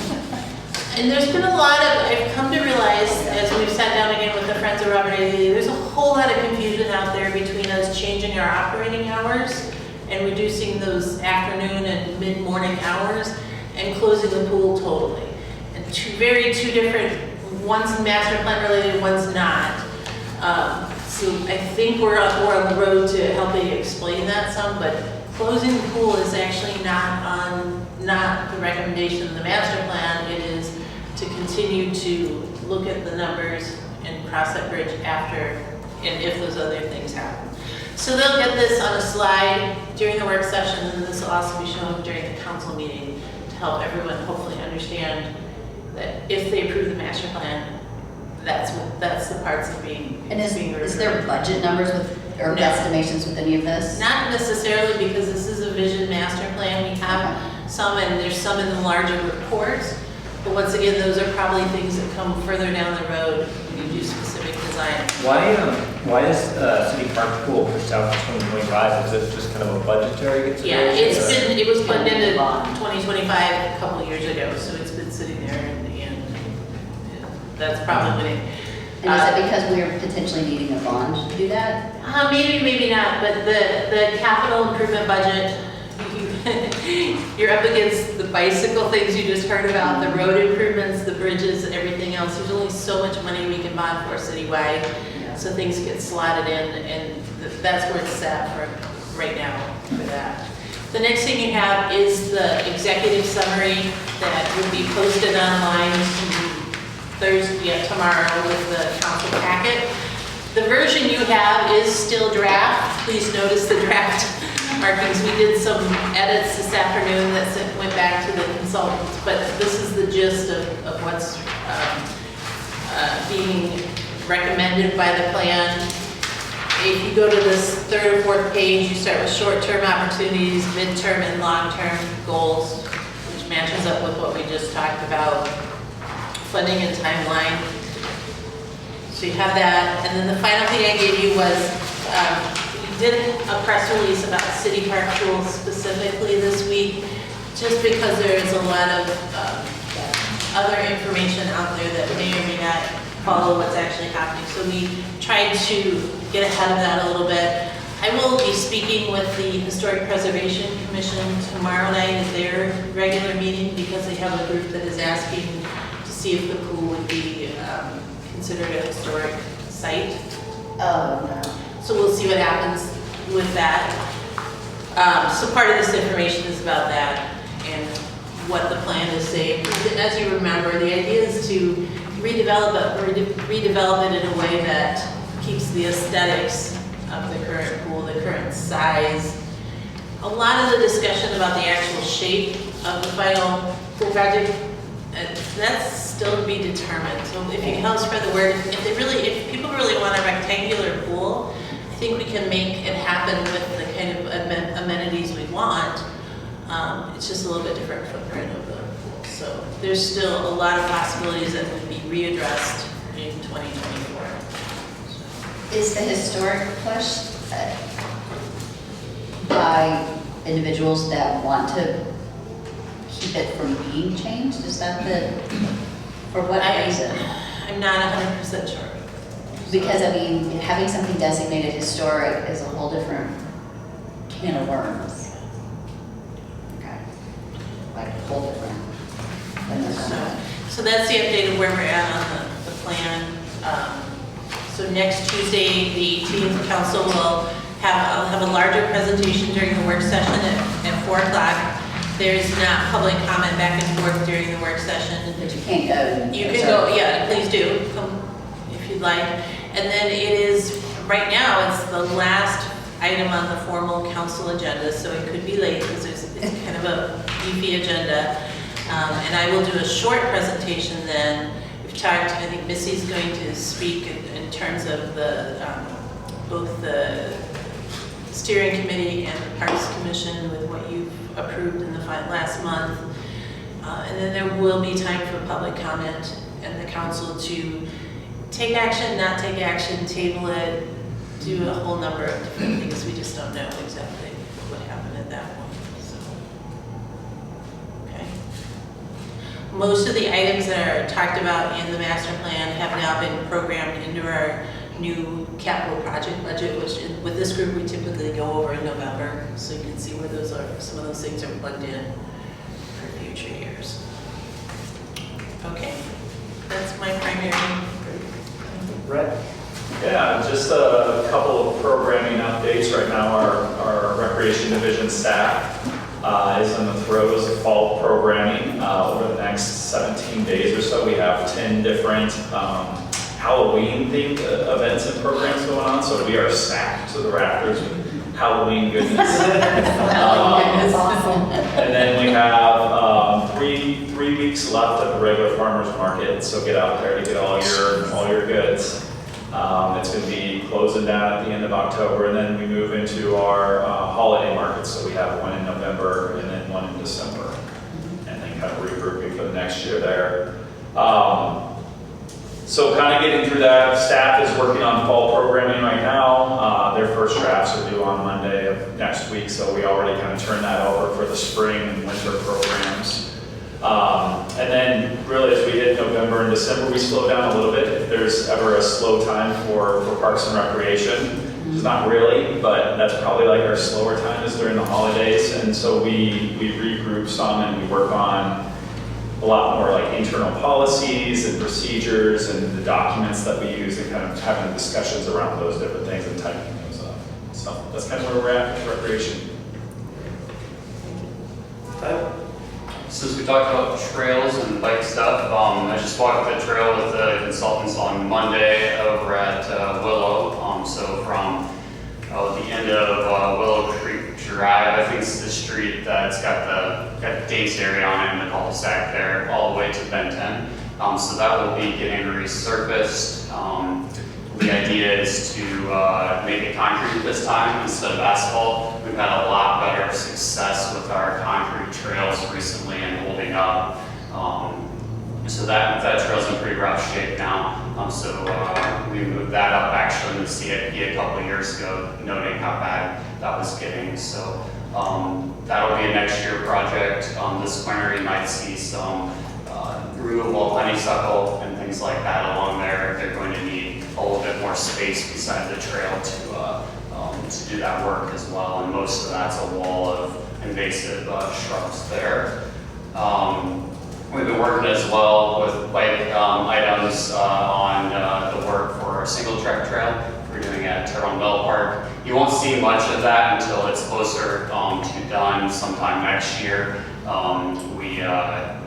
And there's been a lot of, I've come to realize, as we've sat down again with the Friends of Robert A. Lee, there's a whole lot of confusion out there between us changing our operating hours and reducing those afternoon and mid-morning hours and closing the pool totally. And two different, one's master plan related, one's not. So I think we're on the road to helping explain that some, but closing the pool is actually not the recommendation of the master plan. It is to continue to look at the numbers and cross that bridge after, and if those other things happen. So they'll get this on a slide during the work session, and this will also be shown during the council meeting to help everyone hopefully understand that if they approve the master plan, that's the parts that are being And is being there reviewed. budget numbers with, or No. estimations with any of this? Not necessarily, because this is a vision master plan. We have some, and there's some in the larger reports. But once again, those are probably things that come further down the road when you do specific design. Why is City Park Pool pushed out to 2025? Is it just kind of a budgetary Yeah, consideration? it was plugged into Bond. 2025 a couple years ago, so it's been sitting there, and that's probably. And is it because we're potentially needing a bond to do that? Maybe, maybe not, but the capital improvement budget, you're up against the bicycle things you just heard about, the road improvements, the bridges, and everything else. There's only so much money we can bond for citywide, so things get slotted in, and that's where it's at for right now for that. The next thing you have is the executive summary that will be posted online Thursday, tomorrow with the council packet. The version you have is still draft. Please notice the draft markings. We did some edits this afternoon that went back to the consultants, but this is the gist of what's being recommended by the plan. If you go to this third or fourth page, you start with short-term opportunities, midterm and long-term goals, which matches up with what we just talked about. Funding and timeline. So you have that, and then the final thing I gave you was, we did a press release about City Park Pool specifically this week, just because there's a lot of other information out there that may or may not follow what's actually happening. So we tried to get ahead of that a little bit. I will be speaking with the Historic Preservation Commission tomorrow night at their regular meeting, because they have a group that is asking see if the pool would be considered a historic site. Oh, no. So we'll see what happens with that. So part of this information is about that and what the plan is saying. As you remember, the idea is to redevelop it in a way that keeps the aesthetics of the current pool, the current size. A lot of the discussion about the actual shape of the final pool project, that's still to be determined. So if you can help spread the word, if people really want a rectangular pool, I think we can make it happen with the kind of amenities we want. It's just a little bit different footprint of the pool. So there's still a lot of possibilities that would be readdressed in 2024. Is the historic push by individuals that want to keep it from being changed? Is that for what reason? I'm not 100% sure. Because, I mean, having something designated historic is a whole different can of worms. Okay. Like, a whole different than this one. So that's the update of where we're at on the plan. So next Tuesday, the 18th, council will have a larger presentation during the work session at 4 o'clock. There's not public comment back and forth during the work session. But you can't go. You can go, yeah, please do, come if you'd like. And then it is, right now, it's the last item on the formal council agenda, so it could be late because it's kind of a beefy agenda. And I will do a short presentation then. We've talked, I think Missy's going to speak in terms of the both the steering committee and the Parks Commission with what you've approved in the last month. And then there will be time for public comment and the council to take action, not take action, table it, do a whole number of different things. We just don't know exactly what happened at that point. So, okay. Most of the items that are talked about in the master plan have now been programmed into our new capital project budget, which with this group we typically go over in November, so you can see where those are. Some of those things are plugged in for future years. Okay, that's my primary. Brett? Yeah, just a couple of programming updates. Right now, our recreation division staff is in the throes of fall programming. Over the next 17 days or so, we have 10 different Halloween-themed events and programs going on. So we are stacked to the rafters with Halloween goodness. That's awesome. And then we have 3 weeks left of the regular farmers market. So get out there to get all your goods. It's going to be closing down at the end of October, and then we move into our holiday markets. So we have one in November and then one in December, and then kind of regrouping for the next year there. So kind of getting through that. Staff is working on fall programming right now. Their first drafts are due on Monday of next week, so we already kind of turned that over for the spring and winter programs. And then really as we hit November and December, we slow down a little bit. If there's ever a slow time for Parks and Recreation, it's not really, but that's probably like our slower time is during the holidays. And so we regroup some and we work on a lot more like internal policies and procedures and the documents that we use and kind of having discussions around those different things and tightening those up. So that's kind of where we're at with recreation. Since we talked about trails and bike stuff, I just walked the trail with the consultants on Monday over at Willow. So from the end of Willow Creek Drive, I think it's the street that's got the dates area on it in the cul-de-sac there, all the way to Ben 10. So that will be getting resurfaced. The idea is to make it concrete this time instead of asphalt. We've had a lot better success with our concrete trails recently and holding up. So that trail's in pretty rough shape now. So we moved that up actually in the CIP a couple of years ago, noting how bad that was getting. So that'll be a next year project. This winter you might see some removal of honeysuckle and things like that along there. They're going to need a little bit more space beside the trail to do that work as well. And most of that's a wall of invasive shrubs there. We've been working as well with bike items on the work for our single track trail we're doing at Terrell Mill Park. You won't see much of that until it's closer to done sometime next year.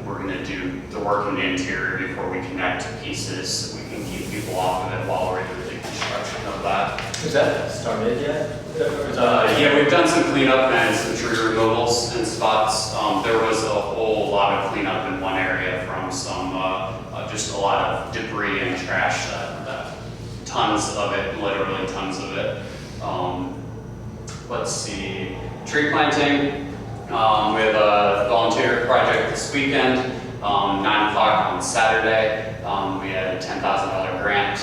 We're going to do the work in the interior before we connect pieces so we can keep people off of it while we're doing the construction of that. Is that started yet? Yeah, we've done some cleanup and some tree removals in spots. There was a whole lot of cleanup in one area from some, just a lot of debris and trash, that tons of it, literally tons of it. Let's see, tree planting. We have a volunteer project this weekend, 9 o'clock on Saturday. We had a $10,000 grant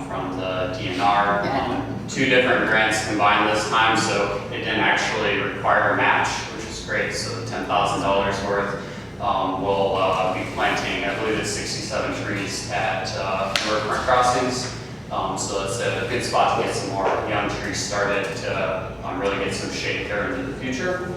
from the DNR. 2 different grants combined this time, so it didn't actually require a match, which is great. So the $10,000 worth we'll be planting, I believe it's 67 trees at riverfront crossings. So it's a good spot to get some more young trees started to really get some shape there into the future.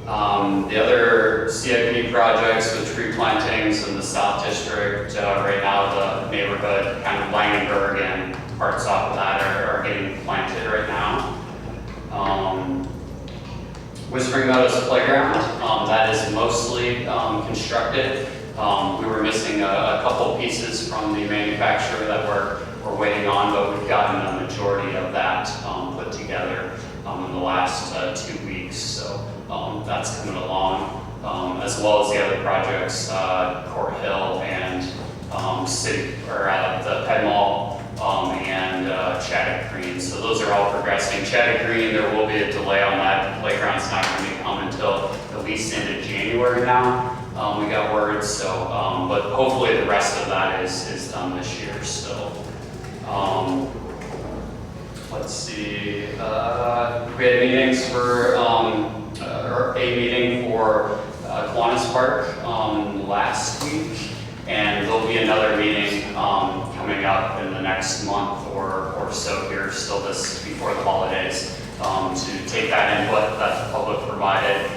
The other CIP projects with tree plantings in the South District, right now the neighborhood, kind of Langenberg and parts off of that are getting planted right now. Whispering Meadows Playground, that is mostly constructed. We were missing a couple pieces from the manufacturer that we're waiting on, but we've gotten a majority of that put together in the last 2 weeks. So that's coming along, as well as the other projects, Court Hill and City, or the Ped Mall and Chaddock Green. So those are all progressing. Chaddock Green, there will be a delay on that. The playground's not going to come until at least into January now. We got word, so but hopefully the rest of that is done this year still. Let's see. We had meetings for or a meeting for Kiwanis Park last week, and there'll be another meeting coming up in the next month or so here, still this before the holidays, to take that input that the public provided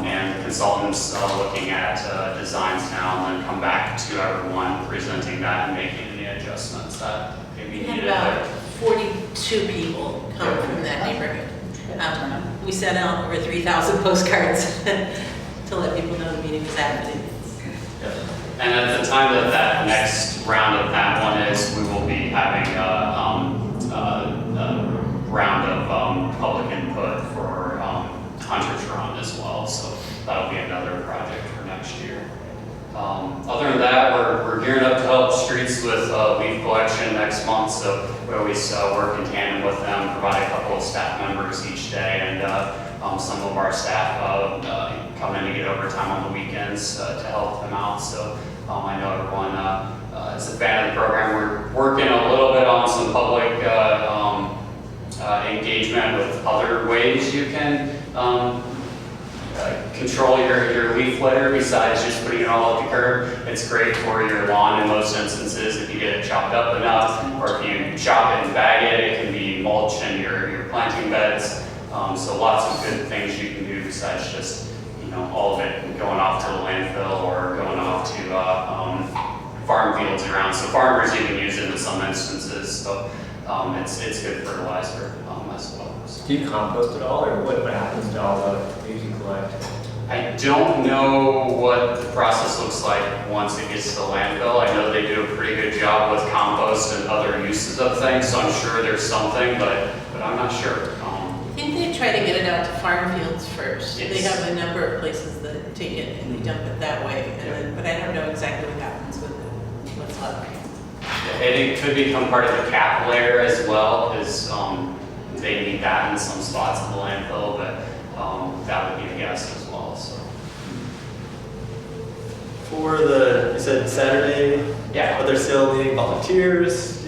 and the consultants looking at designs now, and then come back to everyone presenting that and making any adjustments that may be We had needed about there. 42 people come from that neighborhood. We sent out over 3,000 postcards to let people know the meeting was happening. And at the time that next round of that one is, we will be having a round of public input for Hunter's Run as well. So that'll be another project for next year. Other than that, we're gearing up to help streets with leaf collection next month. So we always work in tandem with them, provide a couple of staff members each day, and some of our staff come in to get overtime on the weekends to help them out. So I know everyone is a fan of the program. We're working a little bit on some public engagement with other ways you can control your leaf litter besides just putting it all at the curb. It's great for your lawn in most instances if you get it chopped up enough, or if you chop it and bag it, it can be mulch in your planting beds. So lots of good things you can do besides just, all of it going off to the landfill or going off to farm fields around. So farmers even use it in some instances. So it's good fertilizer as well. So. Do you compost at all, or what happens to all the leaves you collect? I don't know what the process looks like once it gets to the landfill. I know they do a pretty good job with compost and other uses of things, so I'm sure there's something, but I'm not sure. I think they try to get it out to farm fields first. Yes. They have a number of places that take it and they dump it that way. And then, but I don't know exactly what happens with it, what's left. It could become part of the cap layer as well, because they need that in some spots of the landfill, but that would be a guess as well. So. For you said Saturday, Yeah. are there still needing volunteers,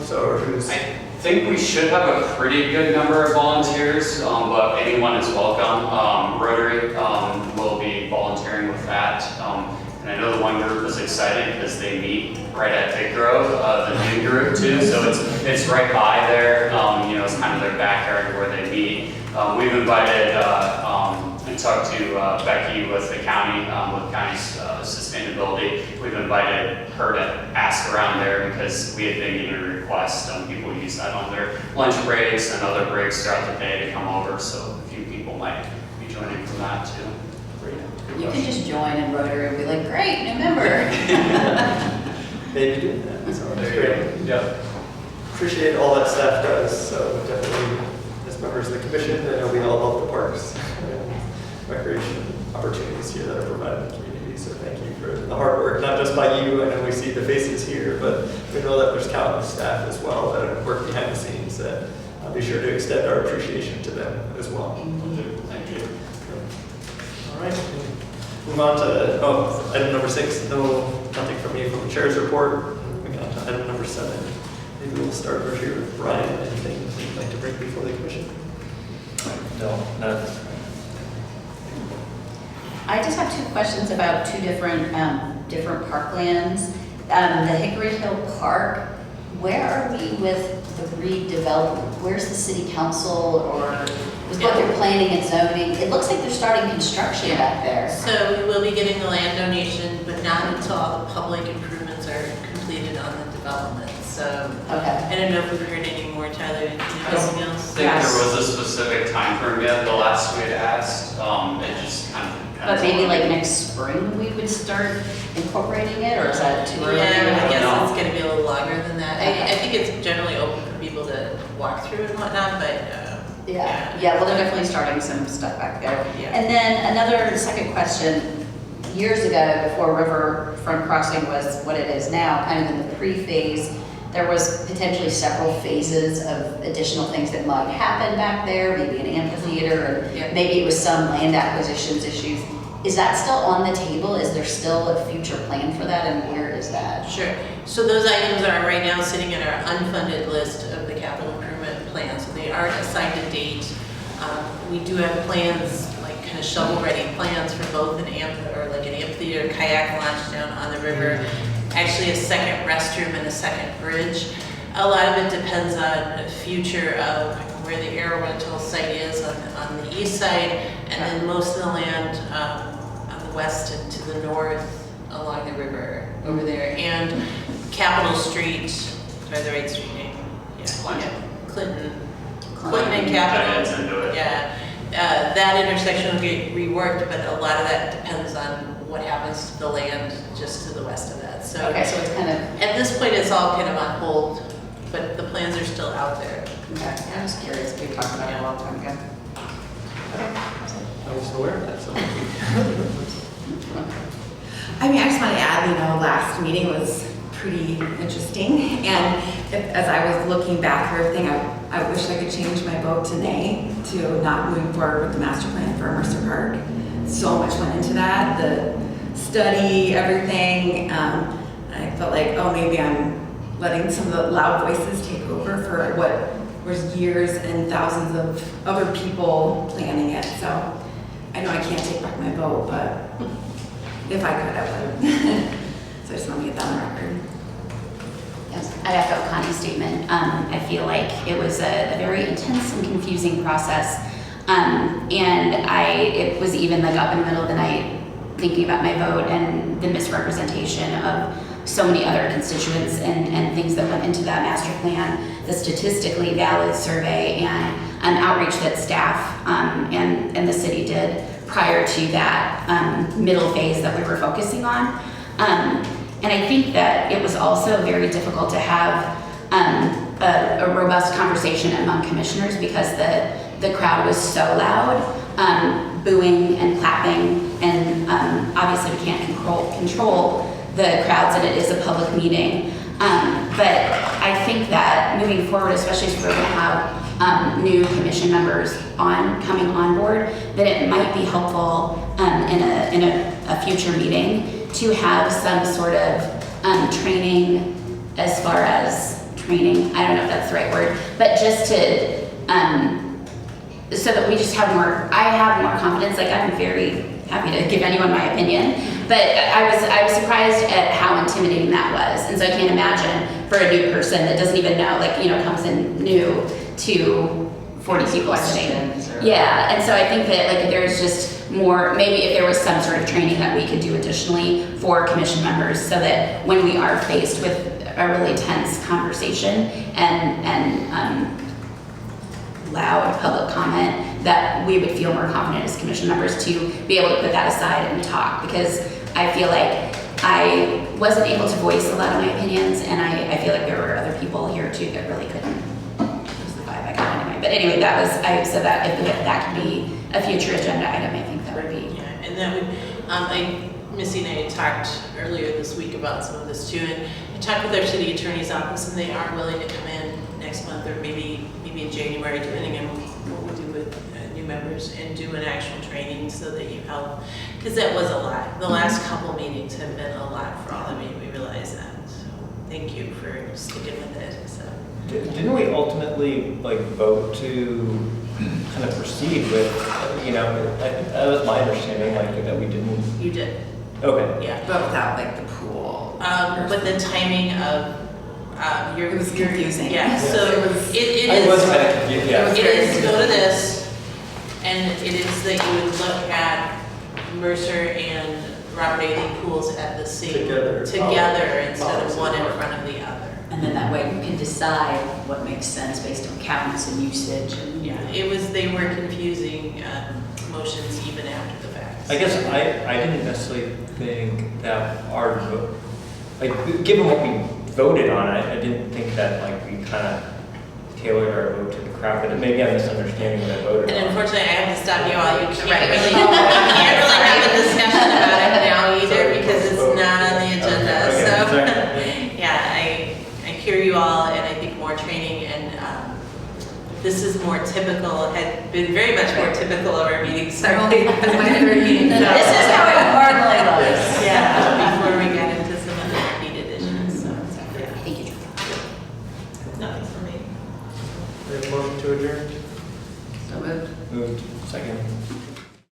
so or who's? I think we should have a pretty good number of volunteers, but anyone is welcome. Rotary will be volunteering with that. And I know the one group was excited because they meet right at Big Grove, the new group too, so it's right by there. It's kind of their backyard where they meet. We've invited and talked to Becky with the county, with county's sustainability. We've invited her to ask around there because we had been getting a request. People use that on their lunch breaks and other breaks throughout the day to come over, so a few people might be joining from that too. You can just join in Rotary and be like, great, new member. Maybe doing that, so that's There you great. go. Yep. Appreciate all that staff does, so definitely as members of the commission, I know we all love the parks and recreation opportunities here that are provided in the community, so thank you for the hard work, not just by you, I know we see the faces here, but we know that there's countless staff as well that work behind the scenes that I'll be sure to extend our appreciation to them as well. Thank you. All right, move on to item number 6, nothing from me from the chair's report. Moving on to item number 7. Maybe we'll start over here with Brian. Anything you'd like to bring before the commission? No, none. I just have 2 questions about 2 different parklands. The Hickory Hill Park, where are we with the redevelopment? Where's the city council or what they're planning and zoning? It looks like they're starting construction back there. So we will be getting the land donation, but not until all the public improvements are completed on the development. So Okay. I don't know if we've heard any more, Tyler, anything I else? think there was a specific time frame yet, the last we had asked. It just kind of depends. But maybe on- like next spring we would start incorporating it, or is that too early? Yeah, I guess No. it's gonna be a little longer than that. Okay. I think it's generally open for people to walk through and whatnot, but, Yeah, well, they're definitely starting some stuff back there. Yeah. And then another second question, years ago, before Riverfront Crossing was what it is now, kind of in the pre-phase, there was potentially several phases of additional things that might happen back there, maybe an amphitheater, Yeah. and maybe it was some land acquisitions issues. Is that still on the table? Is there still a future plan for that, and where is that? Sure. So those items are right now sitting in our unfunded list of the capital improvement plan, so they aren't assigned a date. We do have plans, like kind of shovel-ready plans for both an amphitheater, kayak launch down on the river, actually a second restroom and a second bridge. A lot of it depends on the future of where the air rental site is on the east side, and then most of the land on the west and to the north along the river over there. And Capitol Street, do I have the right street name? Clinton Clinton and Heads Capitol. into it. Yeah, that intersection will get reworked, but a lot of that depends on what happens to the land just to the west of that. So Okay, so it's kind of, at this point, it's all kind of on hold, but the plans are still out there. okay, I'm just curious, we talked about it a long time ago. I was aware of that, so. I mean, I just want to add, last meeting was pretty interesting. And as I was looking back through everything, I wish I could change my vote to nay, to not moving forward with the master plan for Mercer Park. So much went into that, the study, everything. I felt like, oh, maybe I'm letting some of the loud voices take over for what was years and thousands of other people planning it. So I know I can't take back my vote, but if I could, I would. So I just want to get that on the record. Yes, I echo Connie's statement. I feel like it was a very intense and confusing process. It was even like up in the middle of the night thinking about my vote and the misrepresentation of so many other constituents and things that went into that master plan, the statistically valid survey and outreach that staff and the city did prior to that middle phase that we were focusing on. And I think that it was also very difficult to have a robust conversation among commissioners because the crowd was so loud, booing and clapping, and obviously we can't control the crowds, and it is a public meeting. But I think that moving forward, especially if we're going to have new commission members coming on board, that it might be helpful in a future meeting to have some sort of training as far as training, I don't know if that's the right word, but just to, so that we just have I have more confidence. Like, I'm very happy to give anyone my opinion, but I was surprised at how intimidating that was. And so I can't imagine for a new person that doesn't even know, comes in new to 40 people sitting. Yeah, and so I think that there's just more, maybe if there was some sort of training that we could do additionally for commission members so that when we are faced with a really tense conversation and loud public comment, that we would feel more confident as commission members to be able to put that aside and talk, because I feel like I wasn't able to voice a lot of my opinions, and I feel like there were other people here too that really couldn't. Was the vibe I got anyway. But anyway, I said that if that could be a future agenda item, I think that would be. Yeah, and that would, Missy and I talked earlier this week about some of this too, and I talked with our city attorney's office, and they are willing to come in next month or maybe in January, depending on what we do with new members, and do an actual training so that you help, because that was a lot. The last couple meetings have been a lot for all of you. We realize that. So thank you for sticking with it. So. Didn't we ultimately vote to kind of proceed with, that was my understanding, that we didn't. You did. Okay. Yeah. But without the pool. But the timing of it was confusing. Yeah. So it I is. was kind of confused, yeah. It is to go to this, and it is that you would look at Mercer and Robert A. Lee pools at the same together instead of one in front of the other. And then that way you can decide what makes sense based on counts and usage. And Yeah, they were confusing motions even after the fact. I guess I didn't necessarily think that our vote, given what we voted on, I didn't think that we kind of tailored our vote to the crowd, but maybe I'm misunderstanding what I voted on. And unfortunately, I have to stop you all. You can't really have a discussion about it now either, because it's not on the agenda. Okay, So, sorry. yeah, I hear you all, and I think more training, and this is more typical, had been very much more typical of our meetings. I've only, as my third meeting